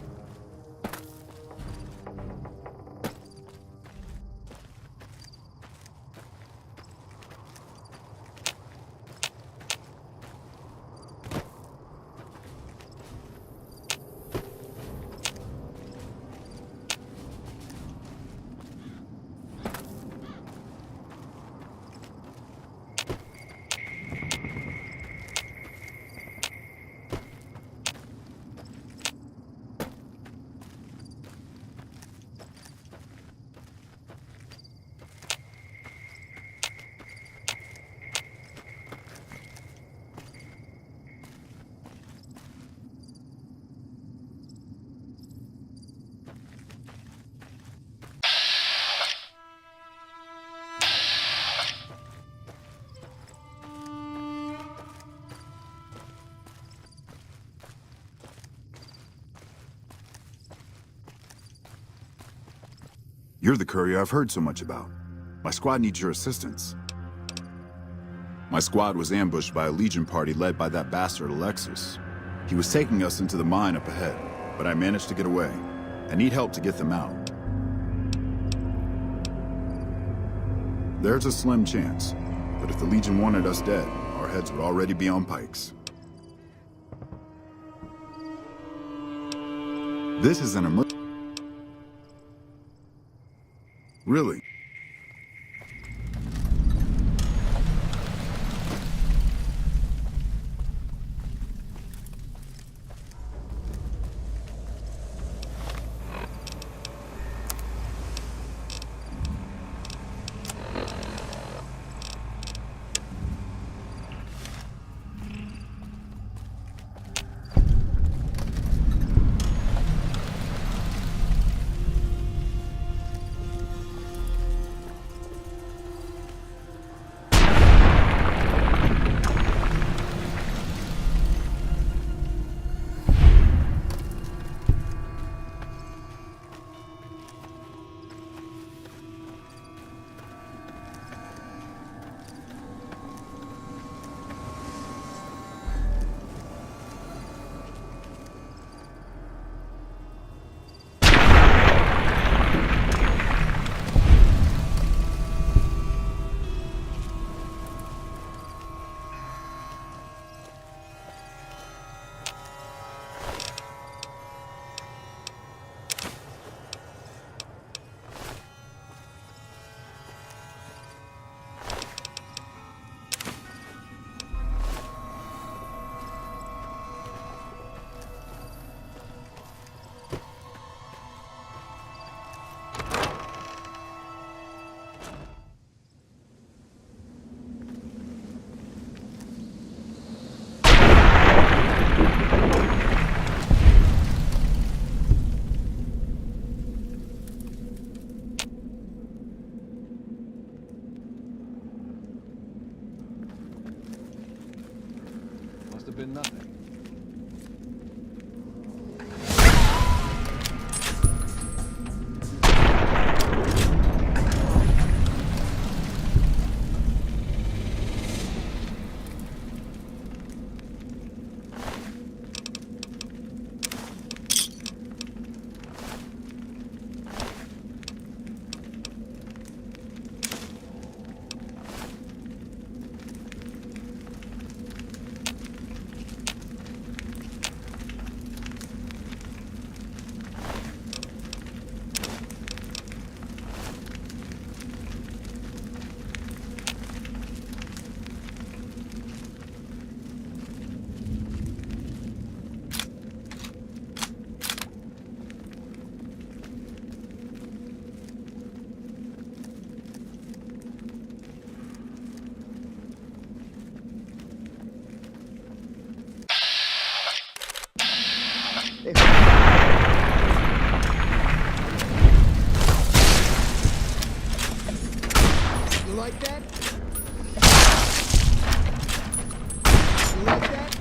You're the courier I've heard so much about. My squad needs your assistance. My squad was ambushed by a Legion party led by that bastard Alexis. He was taking us into the mine up ahead, but I managed to get away. I need help to get them out. There's a slim chance, but if the Legion wanted us dead, our heads would already be on pikes. This is an emergency. Really? You like that? You like that?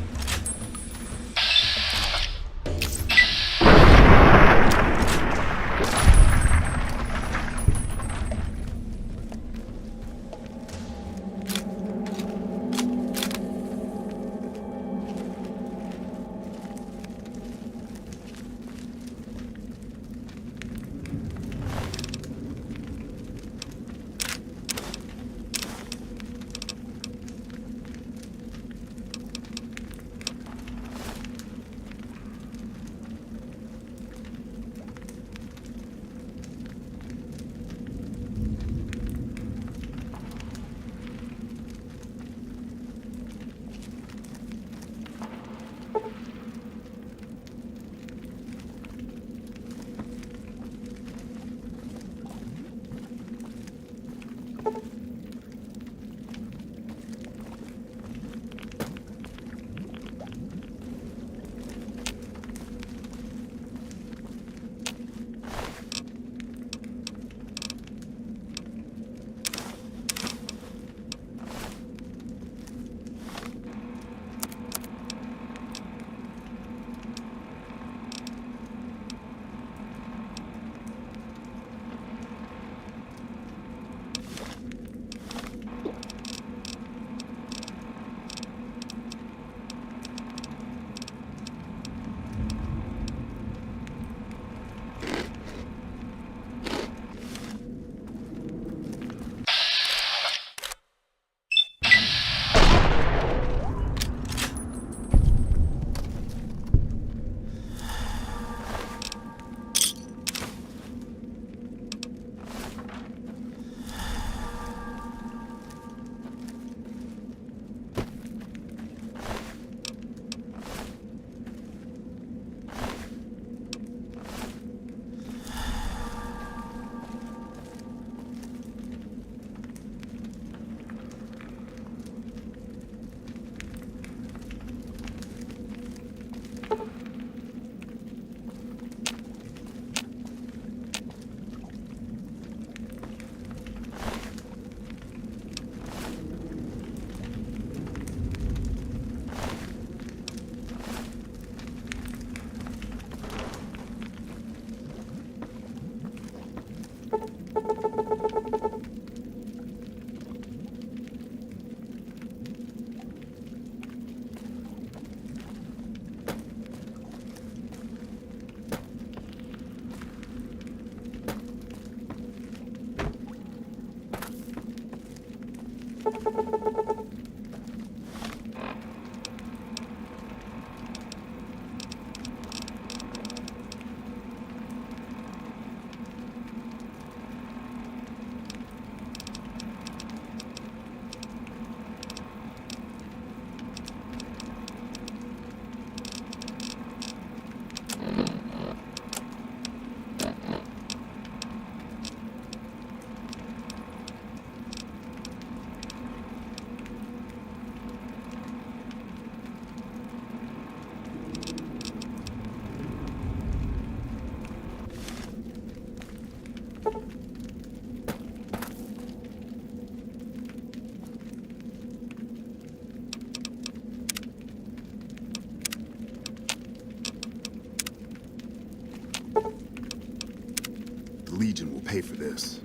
The Legion will pay for this.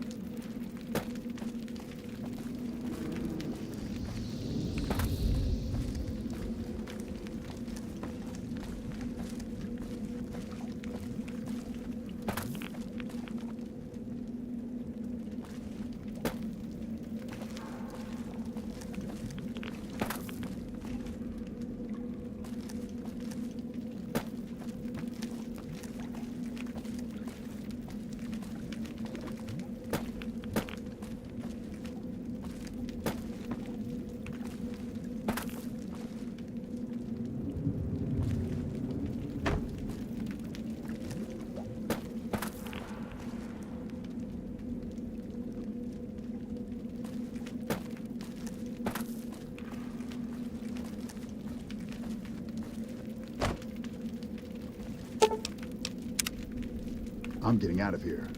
I'm getting out of here.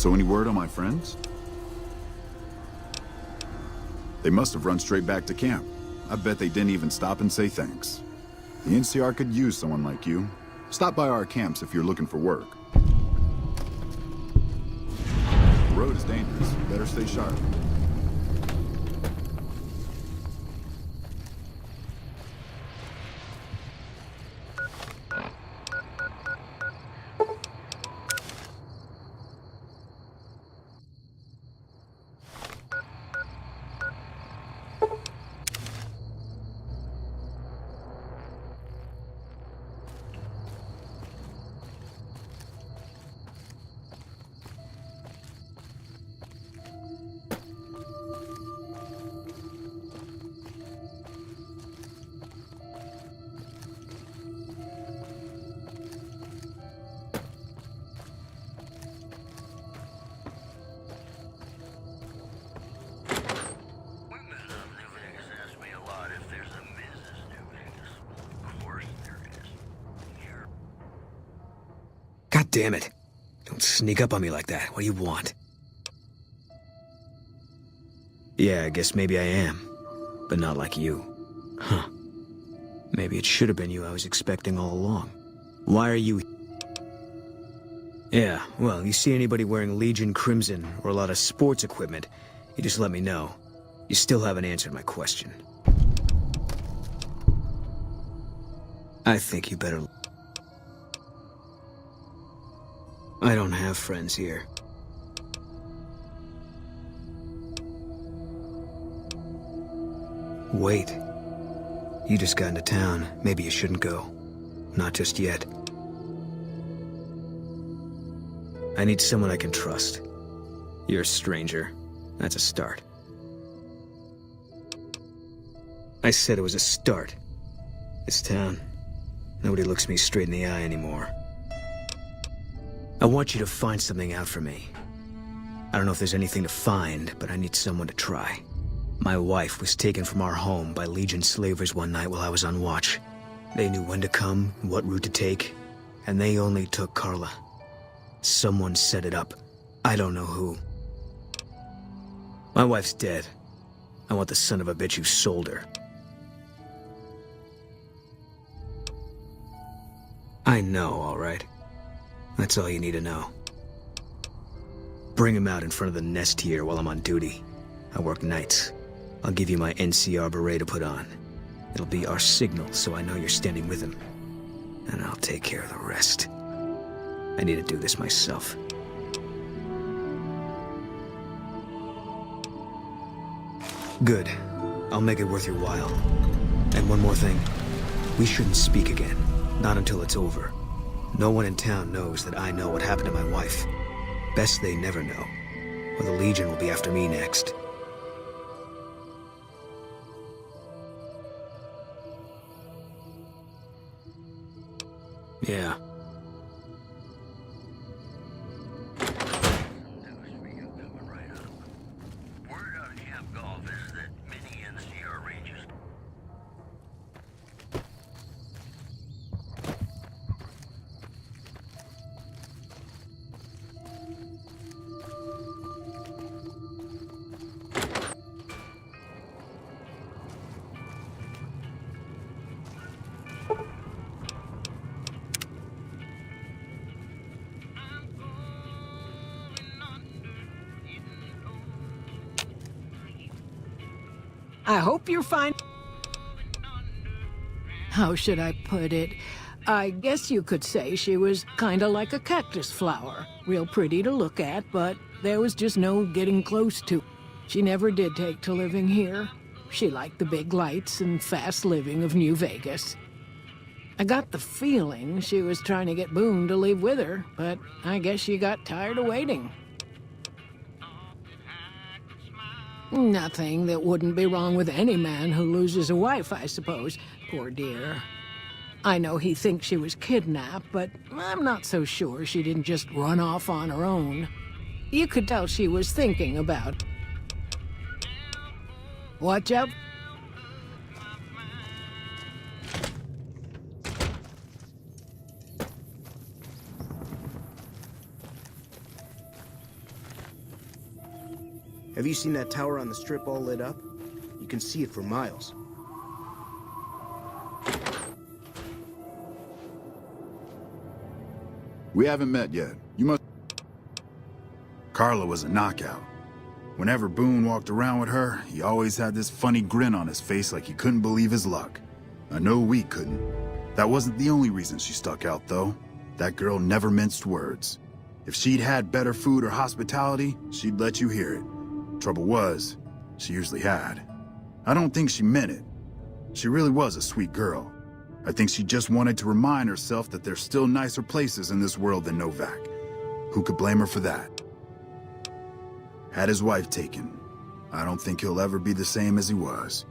So any word on my friends? They must have run straight back to camp. I bet they didn't even stop and say thanks. The NCR could use someone like you. Stop by our camps if you're looking for work. The road is dangerous. Better stay sharp. damn it. Don't sneak up on me like that. What do you want? Yeah, I guess maybe I am. But not like you. Huh. Maybe it should have been you I was expecting all along. Why are you... Yeah, well, you see anybody wearing Legion Crimson or a lot of sports equipment, you just let me know. You still haven't answered my question. I think you better... I don't have friends here. Wait. You just got into town. Maybe you shouldn't go. Not just yet. I need someone I can trust. You're a stranger. That's a start. I said it was a start. This town, nobody looks me straight in the eye anymore. I want you to find something out for me. I don't know if there's anything to find, but I need someone to try. My wife was taken from our home by Legion slavers one night while I was on watch. They knew when to come, what route to take, and they only took Carla. Someone set it up. I don't know who. My wife's dead. I want the son of a bitch who sold her. I know, all right. That's all you need to know. Bring him out in front of the nest here while I'm on duty. I work nights. I'll give you my NCR beret to put on. It'll be our signal so I know you're standing with him. And I'll take care of the rest. I need to do this myself. Good. I'll make it worth your while. And one more thing. We shouldn't speak again. Not until it's over. No one in town knows that I know what happened to my wife. Best they never know. Or the Legion will be after me next. Yeah. Word out of Camp Golf is that many NCR Rangers... I hope you're fine. How should I put it? I guess you could say she was kinda like a cactus flower. Real pretty to look at, but there was just no getting close to. She never did take to living here. She liked the big lights and fast living of New Vegas. I got the feeling she was trying to get Boone to leave with her, but I guess she got tired of waiting. Nothing that wouldn't be wrong with any man who loses a wife, I suppose. Poor dear. I know he thinks she was kidnapped, but I'm not so sure she didn't just run off on her own. You could tell she was thinking about... Watch out. Have you seen that tower on the strip all lit up? You can see it for miles. We haven't met yet. You must... Carla was a knockout. Whenever Boone walked around with her, he always had this funny grin on his face like he couldn't believe his luck. I know we couldn't. That wasn't the only reason she stuck out, though. That girl never minced words. If she'd had better food or hospitality, she'd let you hear it. Trouble was, she usually had. I don't think she meant it. She really was a sweet girl. I think she just wanted to remind herself that there's still nicer places in this world than Novak. Who could blame her for that? Had his wife taken. I don't think he'll ever be the same as he was.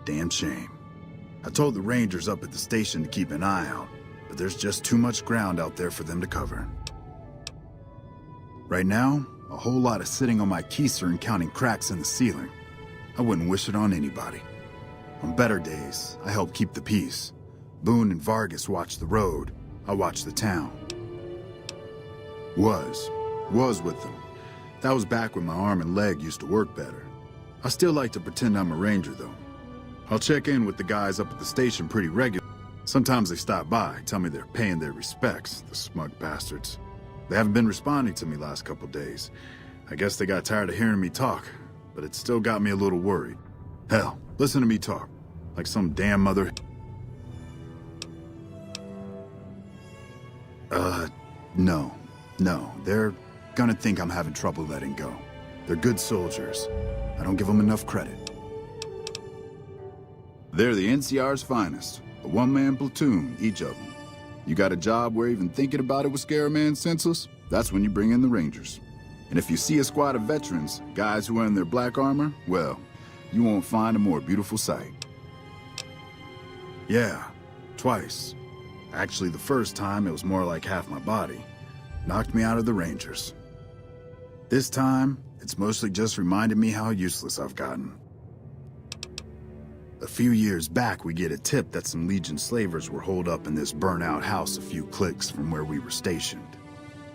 Damn shame. I told the Rangers up at the station to keep an eye out, but there's just too much ground out there for them to cover. Right now, a whole lot of sitting on my keister and counting cracks in the ceiling. I wouldn't wish it on anybody. On better days, I help keep the peace. Boone and Vargas watch the road. I watch the town. Was with them. That was back when my arm and leg used to work better. I still like to pretend I'm a ranger, though. I'll check in with the guys up at the station pretty regularly. Sometimes they stop by, tell me they're paying their respects, the smug bastards. They haven't been responding to me last couple days. I guess they got tired of hearing me talk, but it still got me a little worried. Hell, listen to me talk, like some damn mother... No, they're gonna think I'm having trouble letting go. They're good soldiers. I don't give them enough credit. They're the NCR's finest. A one-man platoon, each of them. You got a job where even thinking about it would scare a man senseless? That's when you bring in the Rangers. And if you see a squad of veterans, guys who are in their black armor, well, you won't find a more beautiful sight. Yeah, twice. Actually, the first time, it was more like half my body. Knocked me out of the Rangers. This time, it's mostly just reminded me how useless I've gotten. A few years back, we get a tip that some Legion slavers were holed up in this burnt-out house a few clicks from where we were stationed.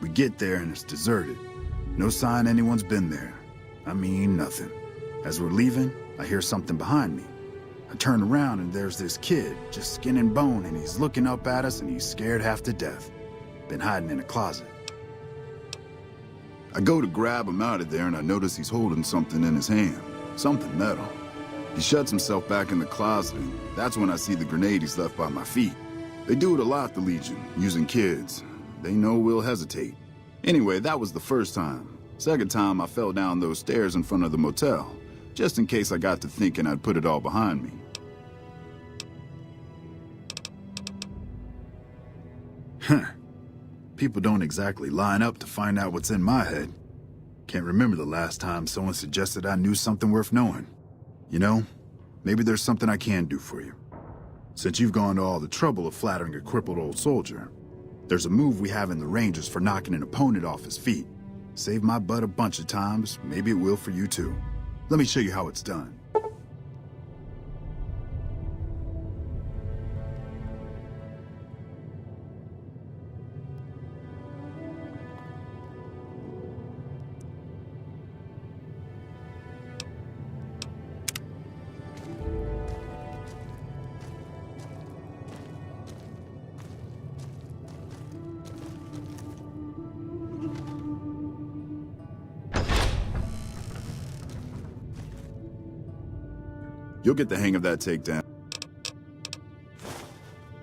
We get there and it's deserted. No sign anyone's been there. I mean, nothing. As we're leaving, I hear something behind me. I turn around and there's this kid, just skin and bone, and he's looking up at us and he's scared half to death. Been hiding in a closet. I go to grab him out of there and I notice he's holding something in his hand. Something metal. He shuts himself back in the closet, and that's when I see the grenade he's left by my feet. They do it a lot, the Legion, using kids. They know we'll hesitate. Anyway, that was the first time. Second time, I fell down those stairs in front of the motel, just in case I got to thinking I'd put it all behind me. Huh. People don't exactly line up to find out what's in my head. Can't remember the last time someone suggested I knew something worth knowing. You know, maybe there's something I can do for you. Since you've gone to all the trouble of flattering a crippled old soldier, there's a move we have in the Rangers for knocking an opponent off his feet. Saved my butt a bunch of times, maybe it will for you too. Let me show you how it's done. You'll get the hang of that takedown.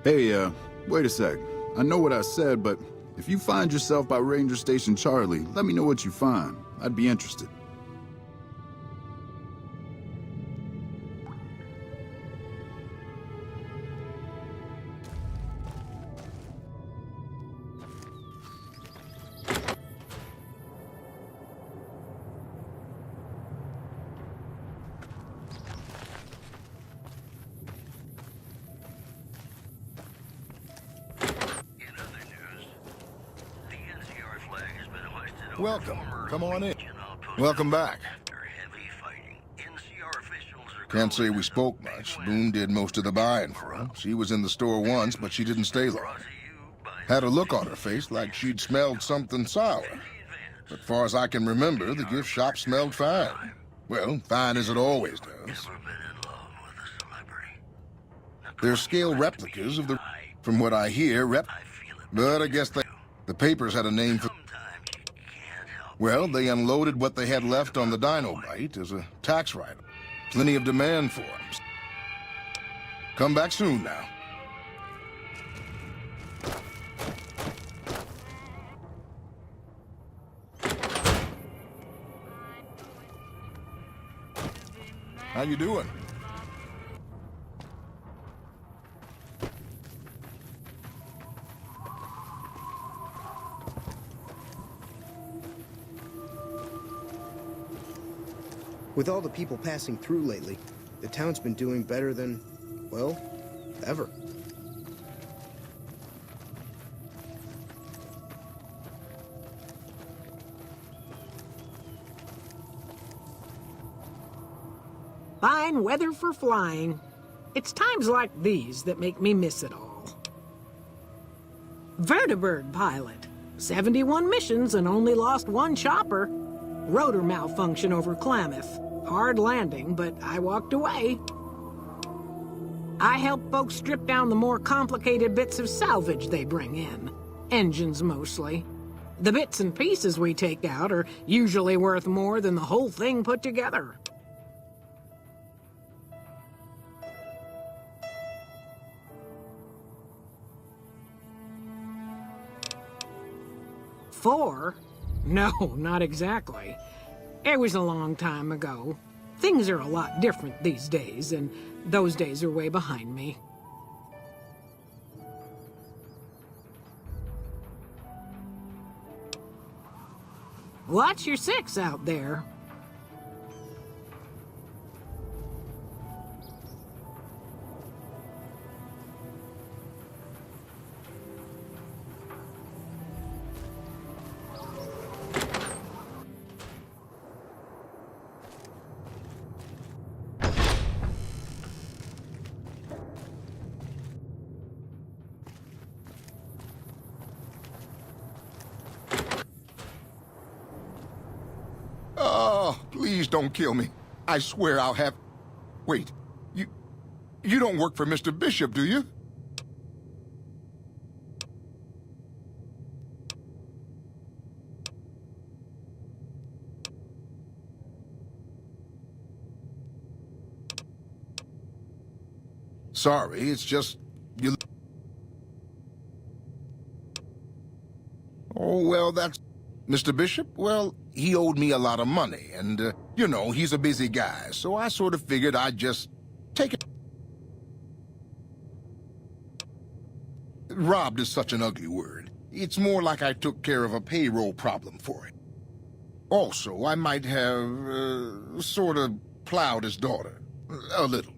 Hey, wait a sec. I know what I said, but if you find yourself by Ranger Station Charlie, let me know what you find. I'd be interested. Welcome. Come on in. Welcome back. Can't say we spoke much. Boone did most of the buying for her. She was in the store once, but she didn't stay long. Had a look on her face like she'd smelled something sour. But far as I can remember, the gift shop smelled fine. Well, fine as it always does. They're scale replicas of the... From what I hear, But I guess the papers had a name for... Well, they unloaded what they had left on the Dinobite as a tax write-up. Plenty of demand for them. Come back soon now. How you doing? With all the people passing through lately, the town's been doing better than, well, ever. Fine weather for flying. It's times like these that make me miss it all. Vertibird pilot. 71 missions and only lost one chopper. Rotor malfunction over Klamath. Hard landing, but I walked away. I help folks strip down the more complicated bits of salvage they bring in. Engines mostly. The bits and pieces we take out are usually worth more than the whole thing put together. Four? No, not exactly. It was a long time ago. Things are a lot different these days, and those days are way behind me. Watch your six out there. Oh, please don't kill me. I swear I'll have... Wait, you don't work for Mr. Bishop, do you? Sorry, it's just... you... Oh, well, that's... Mr. Bishop? Well, he owed me a lot of money, and, you know, he's a busy guy, so I sort of figured I'd just take it. Robbed is such an ugly word. It's more like I took care of a payroll problem for him. Also, I might have, sort of plowed his daughter. A little.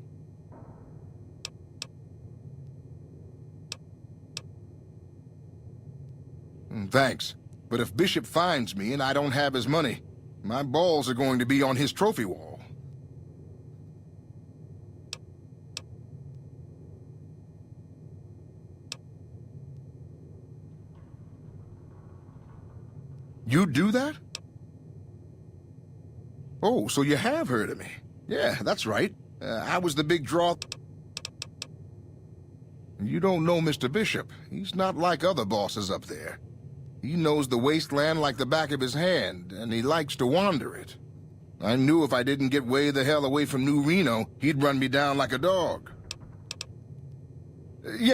Thanks. But if Bishop finds me and I don't have his money, my balls are going to be on his trophy wall. You do that? Oh, so you have heard of me. Yeah, that's right. I was the big draw. You don't know Mr. Bishop. He's not like other bosses up there. He knows the wasteland like the back of his hand, and he likes to wander it. I knew if I didn't get way the hell away from New Reno, he'd run me down like a dog. Yeah.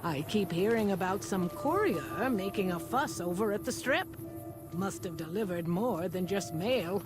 I keep hearing about some courier making a fuss over at the Strip. Must have delivered more than just mail.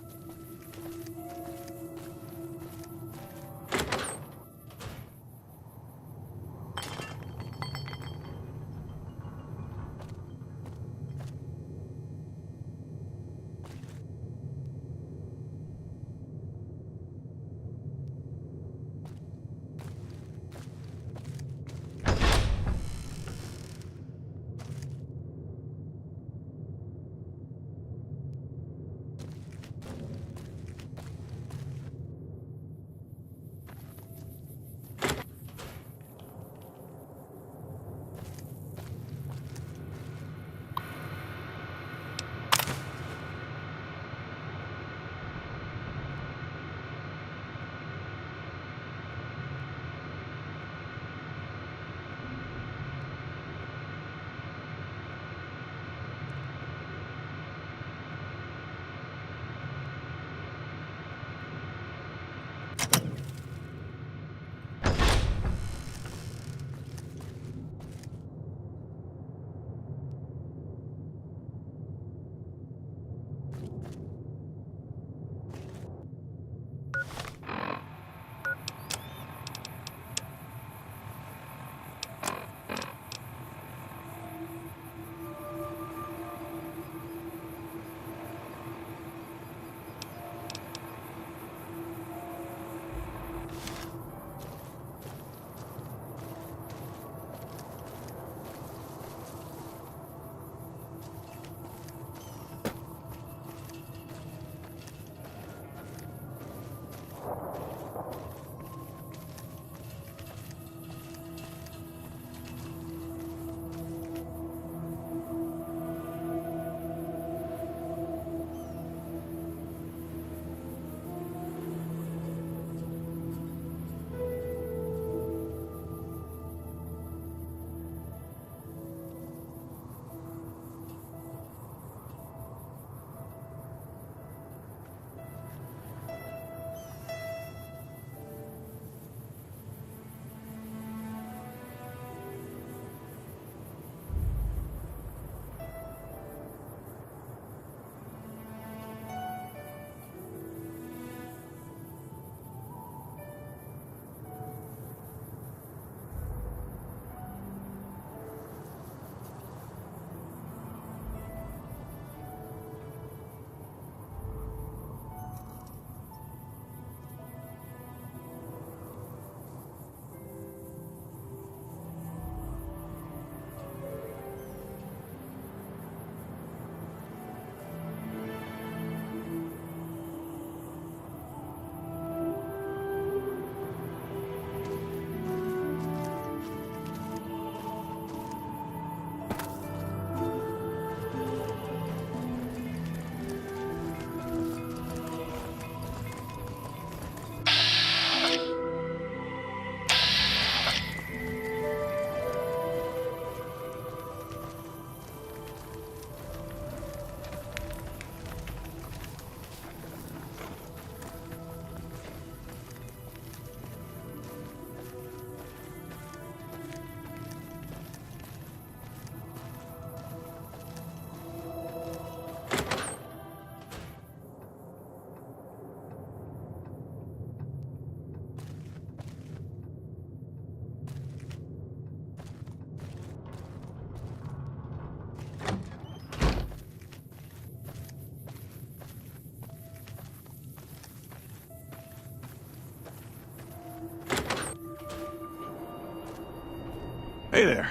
Hey there.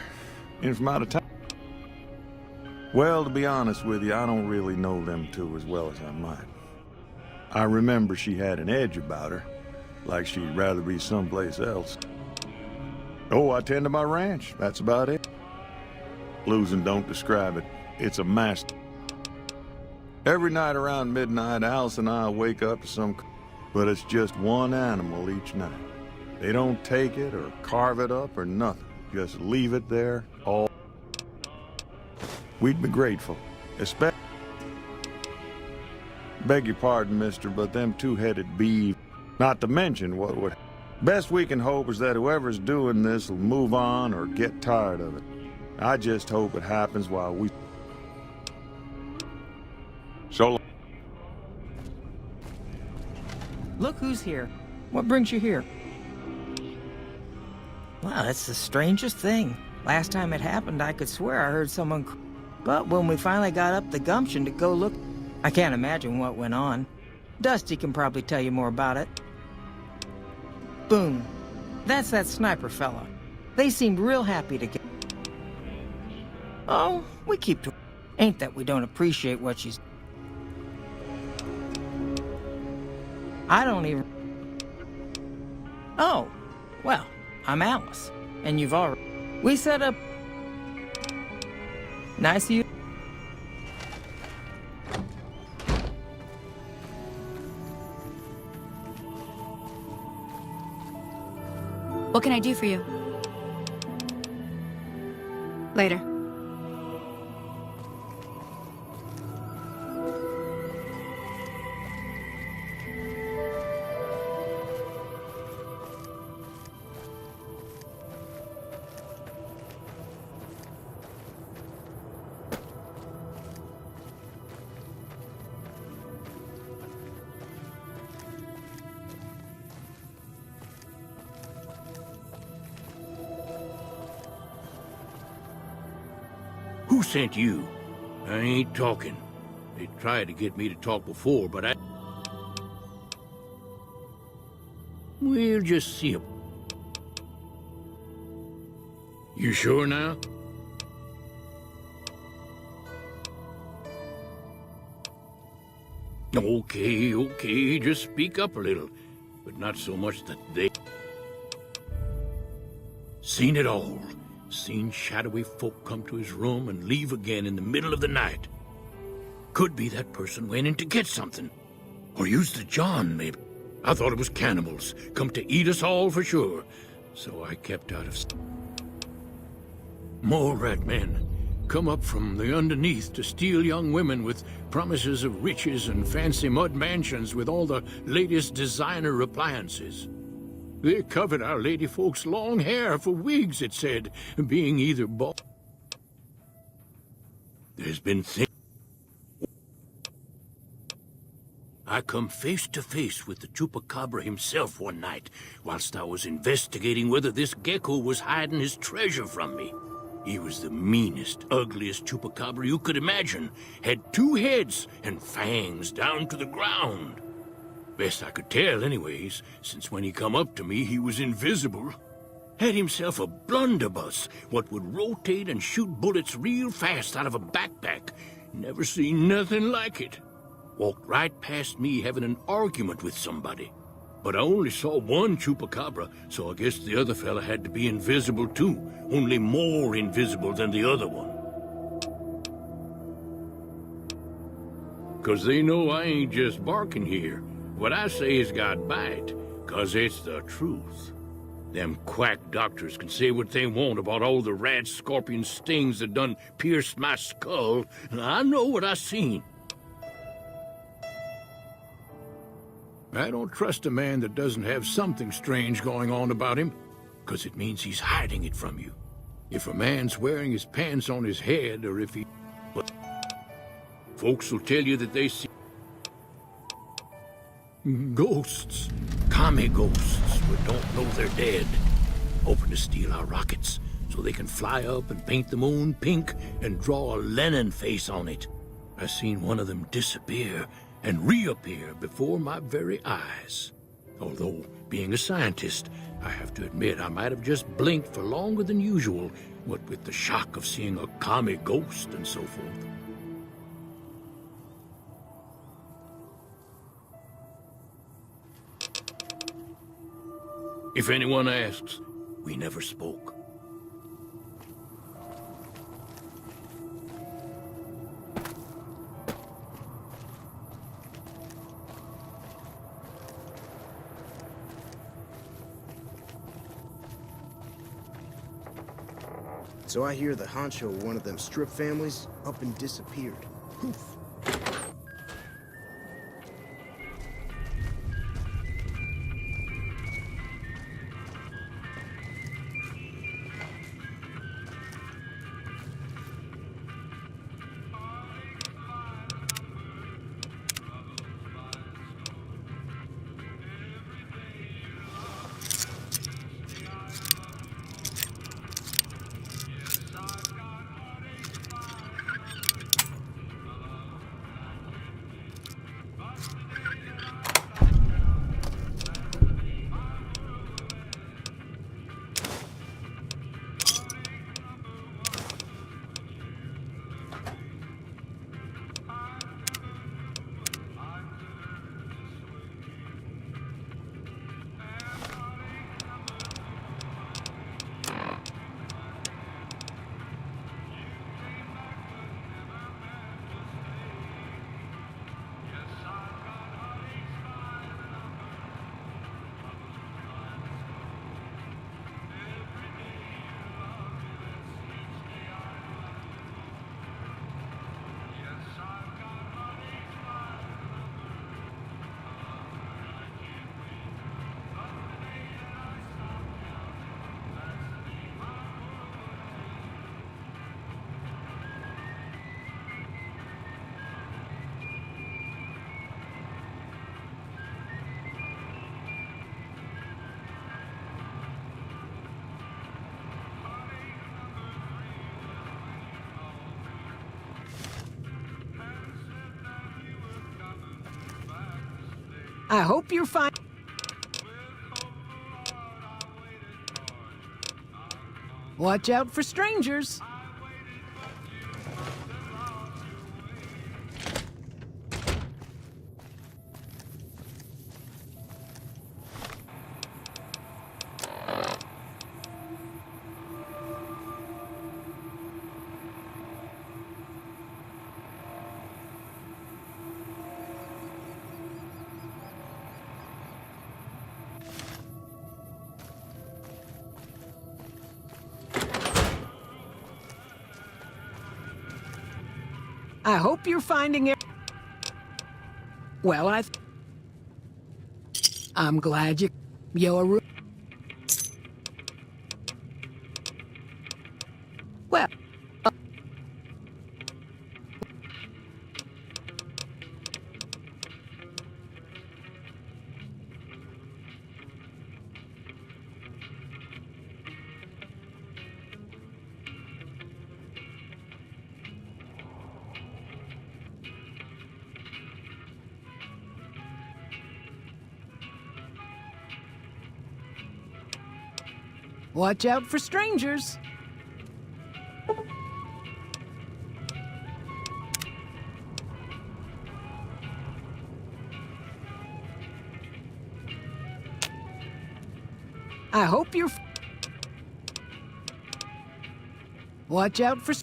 In from out of town? Well, to be honest with you, I don't really know them two as well as I might. I remember she had an edge about her, like she'd rather be someplace else. Oh, I tend to my ranch. That's about it. Losing don't describe it. It's a master. Every night around midnight, Alice and I wake up to some... But it's just one animal each night. They don't take it or carve it up or nothing. Just leave it there all... We'd be grateful. Especially... Beg your pardon, mister, but them two-headed beeves... Not to mention what would... Best we can hope is that whoever's doing this will move on or get tired of it. I just hope it happens while we... So... Look who's here. What brings you here? Well, it's the strangest thing. Last time it happened, I could swear I heard someone... But when we finally got up the gumption to go look... I can't imagine what went on. Dusty can probably tell you more about it. Boone. That's that sniper fella. They seemed real happy to get... Oh, we keep to... Ain't that we don't appreciate what she's... I don't even... Oh, well, I'm Alice, and you've already... We set up... Nice of you... What can I do for you? Later. Who sent you? I ain't talking. They tried to get me to talk before, but I... We'll just see. You sure now? Okay, just speak up a little. But not so much that they... Seen it all. Seen shadowy folk come to his room and leave again in the middle of the night. Could be that person went in to get something. Or used the John, maybe. I thought it was cannibals, come to eat us all for sure. So I kept out of... Mole rat men come up from the underneath to steal young women with promises of riches and fancy mud mansions with all the latest designer appliances. They covered our lady folks' long hair for wigs, it said, being either bald... There's been things... I come face to face with the Chupacabra himself one night, whilst I was investigating whether this gecko was hiding his treasure from me. He was the meanest, ugliest Chupacabra you could imagine. Had 2 heads and fangs down to the ground. Best I could tell, anyways, since when he come up to me, he was invisible. Had himself a blunderbuss, what would rotate and shoot bullets real fast out of a backpack. Never seen nothing like it. Walked right past me having an argument with somebody. But I only saw one Chupacabra, so I guess the other fella had to be invisible too, only more invisible than the other one. 'Cause they know I ain't just barking here. What I say has got bite, 'cause it's the truth. Them quack doctors can say what they want about all the rat scorpion stings that done pierced my skull. I know what I seen. I don't trust a man that doesn't have something strange going on about him, 'cause it means he's hiding it from you. If a man's wearing his pants on his head, or if he... But folks will tell you that they see ghosts, commie ghosts, but don't know they're dead. Hoping to steal our rockets, so they can fly up and paint the moon pink and draw a Lenin face on it. I seen one of them disappear and reappear before my very eyes. Although, being a scientist, I have to admit, I might have just blinked for longer than usual, what with the shock of seeing a commie ghost and so forth. If anyone asks, we never spoke. So I hear the honcho of one of them strip families up and disappeared. Poof. I hope you're fine. Watch out for strangers. I hope you're finding it. Well, I'm glad you're. Well. Watch out for strangers. I hope you're. Watch out for.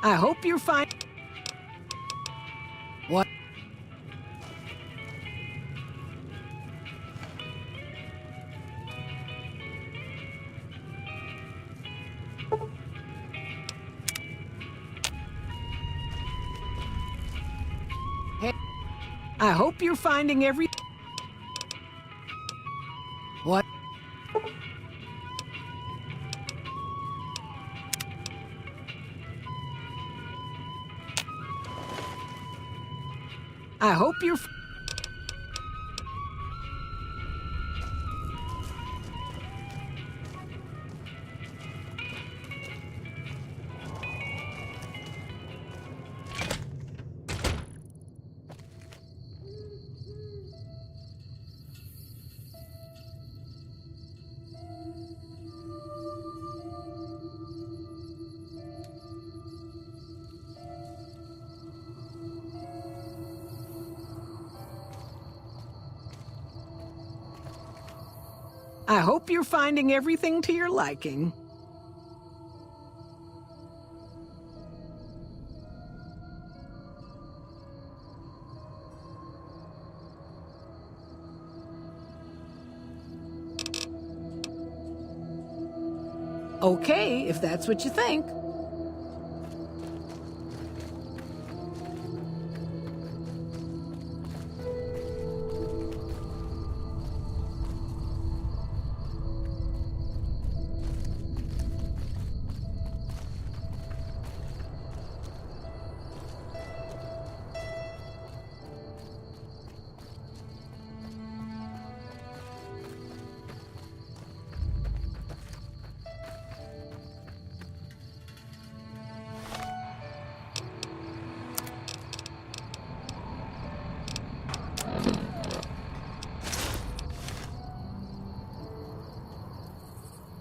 I hope you're fine. What? Hey, I hope you're finding every. What? I hope you're. I hope you're finding everything to your liking. Okay, if that's what you think.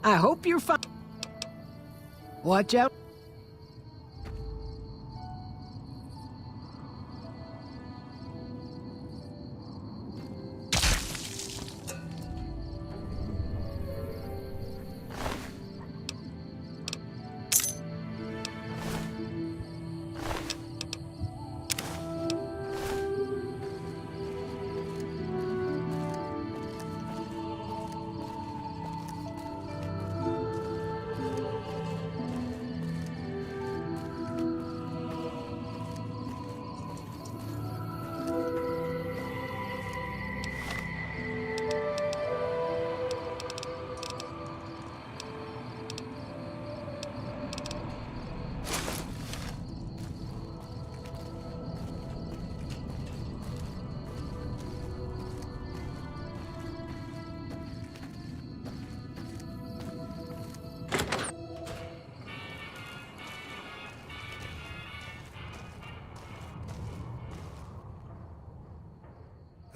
I hope you're fine. Watch out.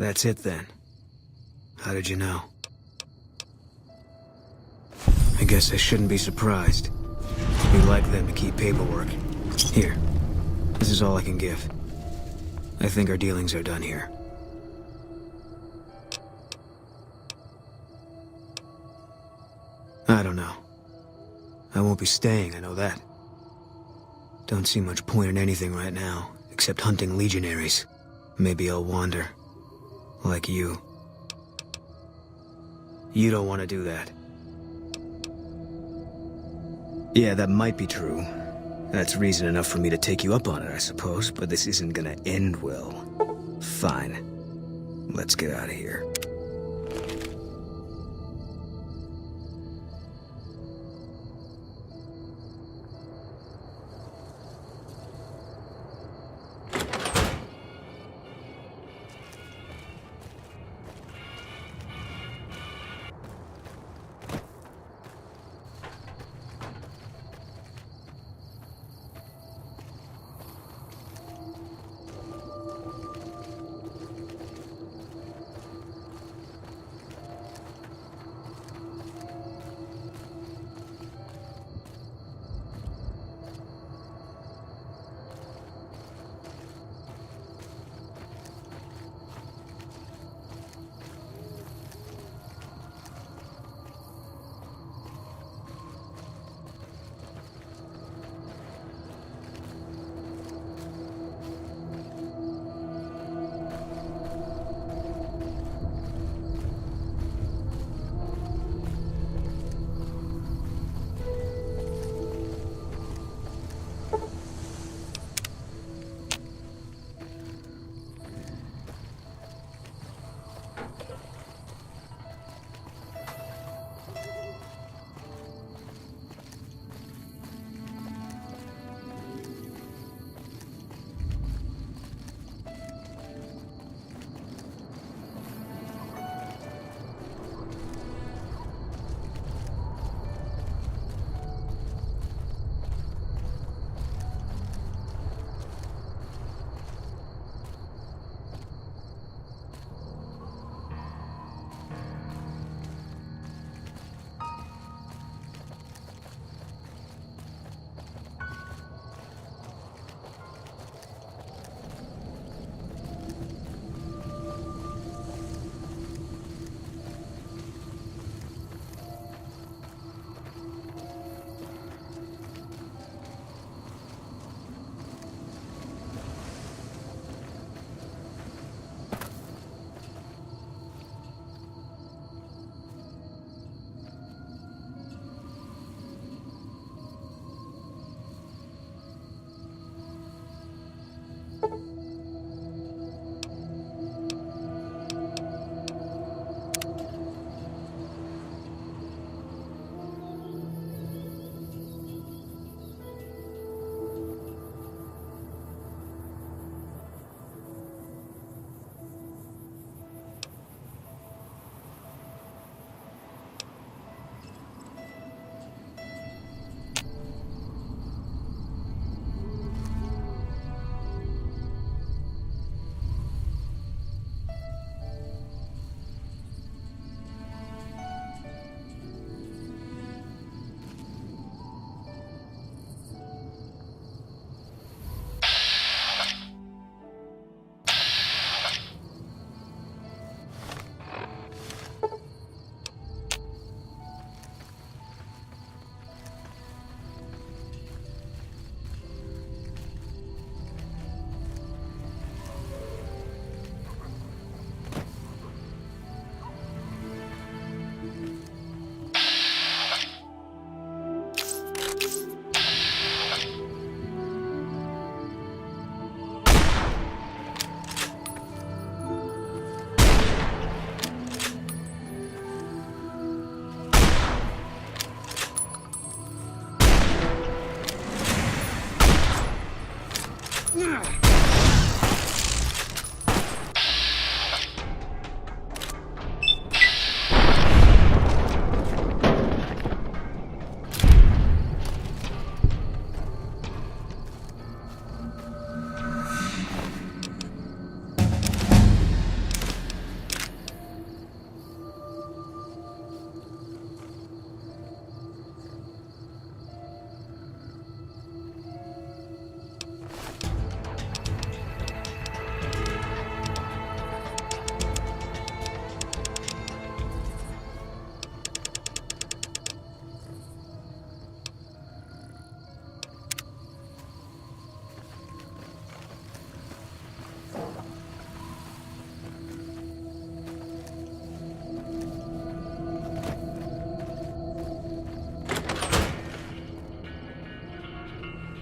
That's it then. How did you know? I guess I shouldn't be surprised. We like them to keep paperwork. Here. This is all I can give. I think our dealings are done here. I don't know. I won't be staying, I know that. Don't see much point in anything right now, except hunting legionaries. Maybe I'll wander. Like you. You don't want to do that. Yeah, that might be true. That's reason enough for me to take you up on it, I suppose, but this isn't gonna end well. Fine. Let's get out of here.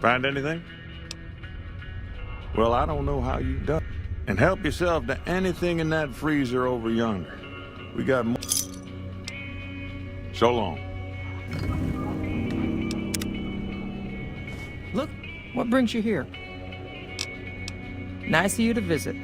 Find anything? Well, I don't know how you done. And help yourself to anything in that freezer over yonder. We got more. So long. Look, what brings you here? Nice of you to visit.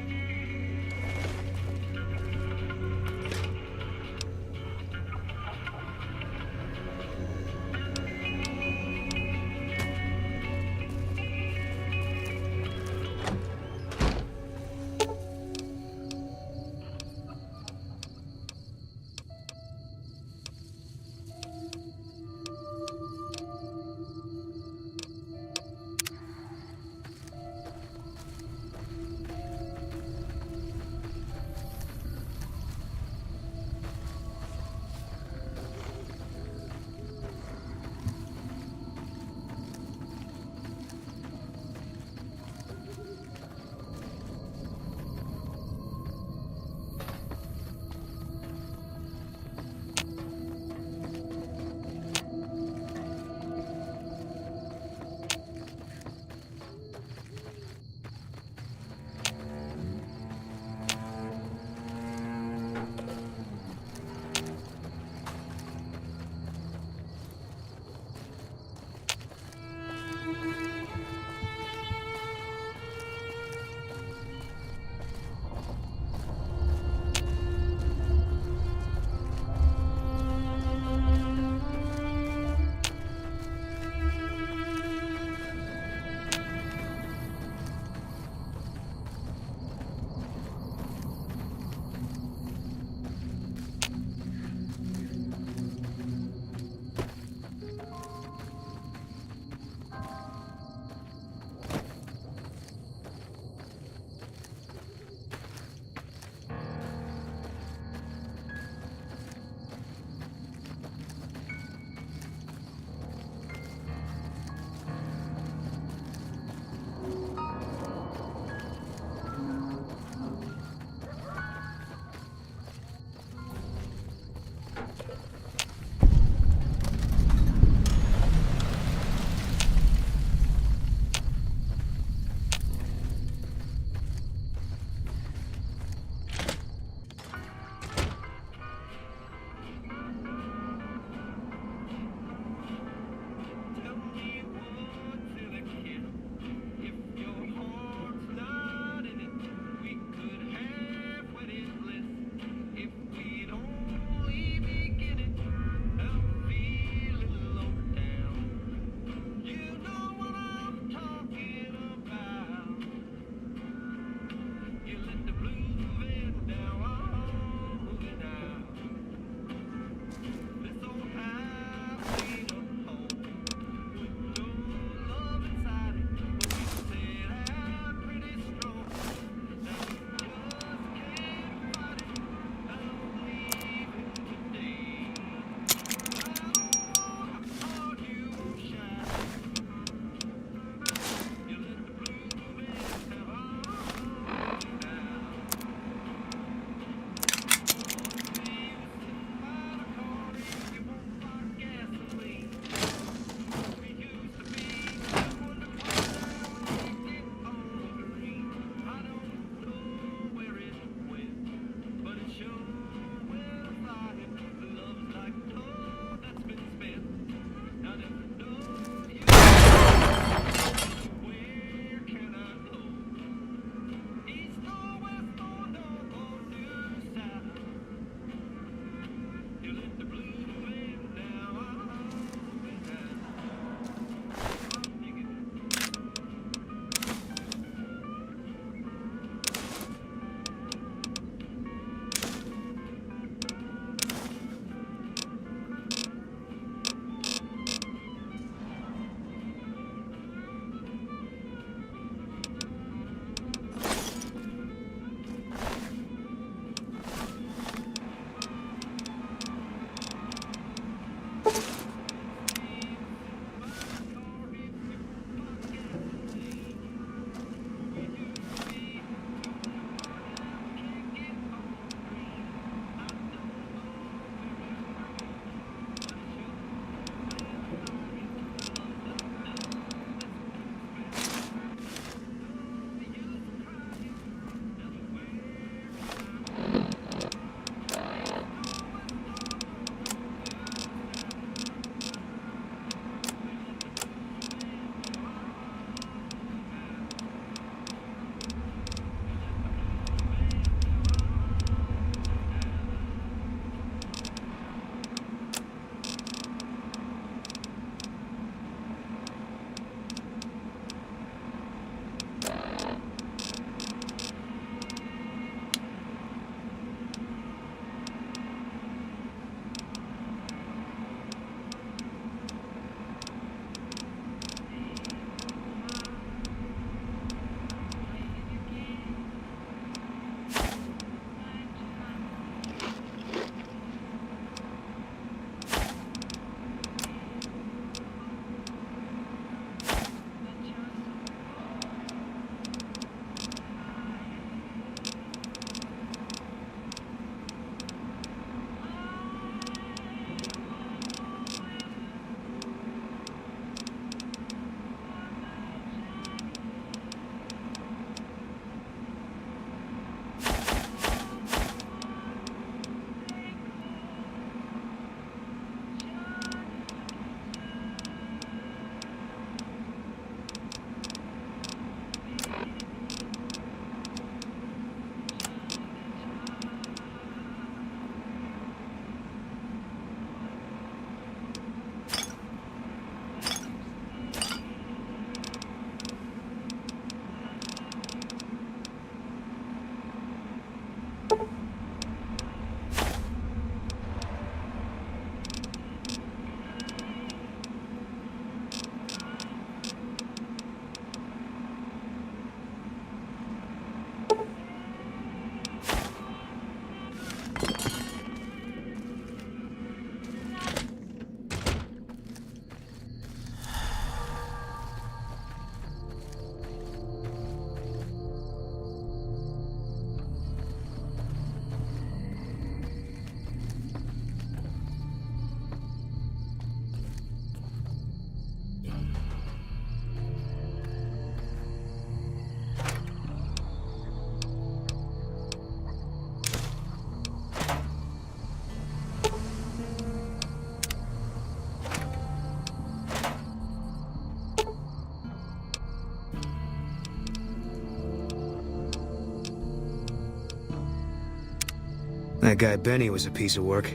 That guy Benny was a piece of work.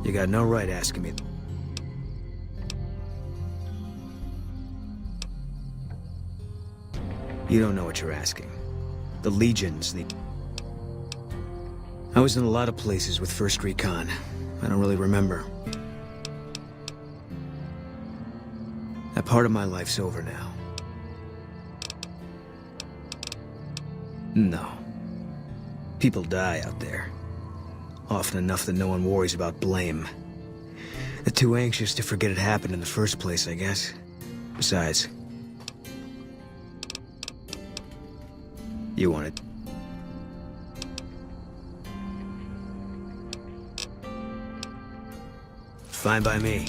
You got no right asking me. You don't know what you're asking. The Legions, I was in a lot of places with 1st Recon. I don't really remember. That part of my life's over now. No. People die out there. Often enough that no one worries about blame. They're too anxious to forget it happened in the first place, I guess. Besides, you want it. Fine by me.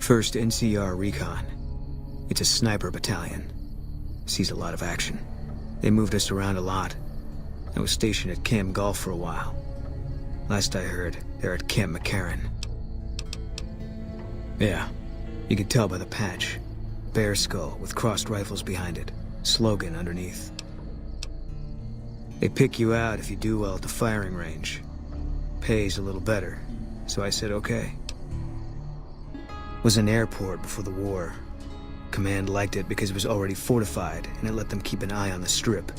First NCR Recon. It's a sniper battalion. Sees a lot of action. They moved us around a lot. I was stationed at Camp Gulf for a while. Last I heard, they're at Camp McCarran. Yeah, you could tell by the patch. Bear skull with crossed rifles behind it. Slogan underneath. They pick you out if you do well at the firing range. Pays a little better, so I said okay. Was an airport before the war. Command liked it because it was already fortified, and it let them keep an eye on the Strip.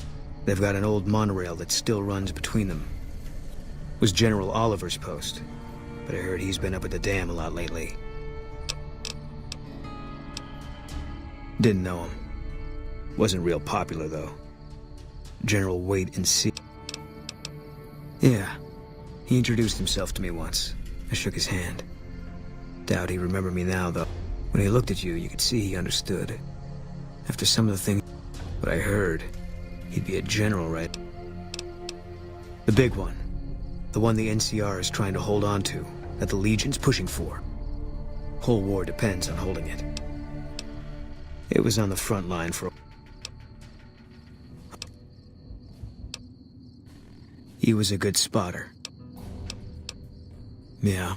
They've got an old monorail that still runs between them. Was General Oliver's post, but I heard he's been up at the dam a lot lately. Didn't know him. Wasn't real popular, though. General Wait and See. Yeah, he introduced himself to me once. I shook his hand. Doubt he remembered me now, though. When he looked at you, you could see he understood. After some of the things... But I heard, he'd be a general, right? The big one. The one the NCR is trying to hold on to, that the Legion's pushing for. Whole war depends on holding it. It was on the front line for... He was a good spotter. Yeah,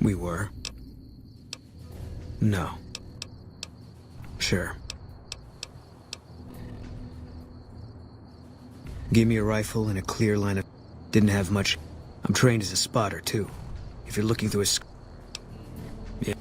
we were. No. Sure. Give me a rifle and a clear line of... Didn't have much... I'm trained as a spotter, too. If you're looking through a... Yeah.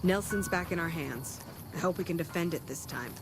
Nelson's back in our hands. I hope we can defend it this time.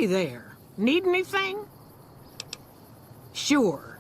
Hey there. Need anything? Sure.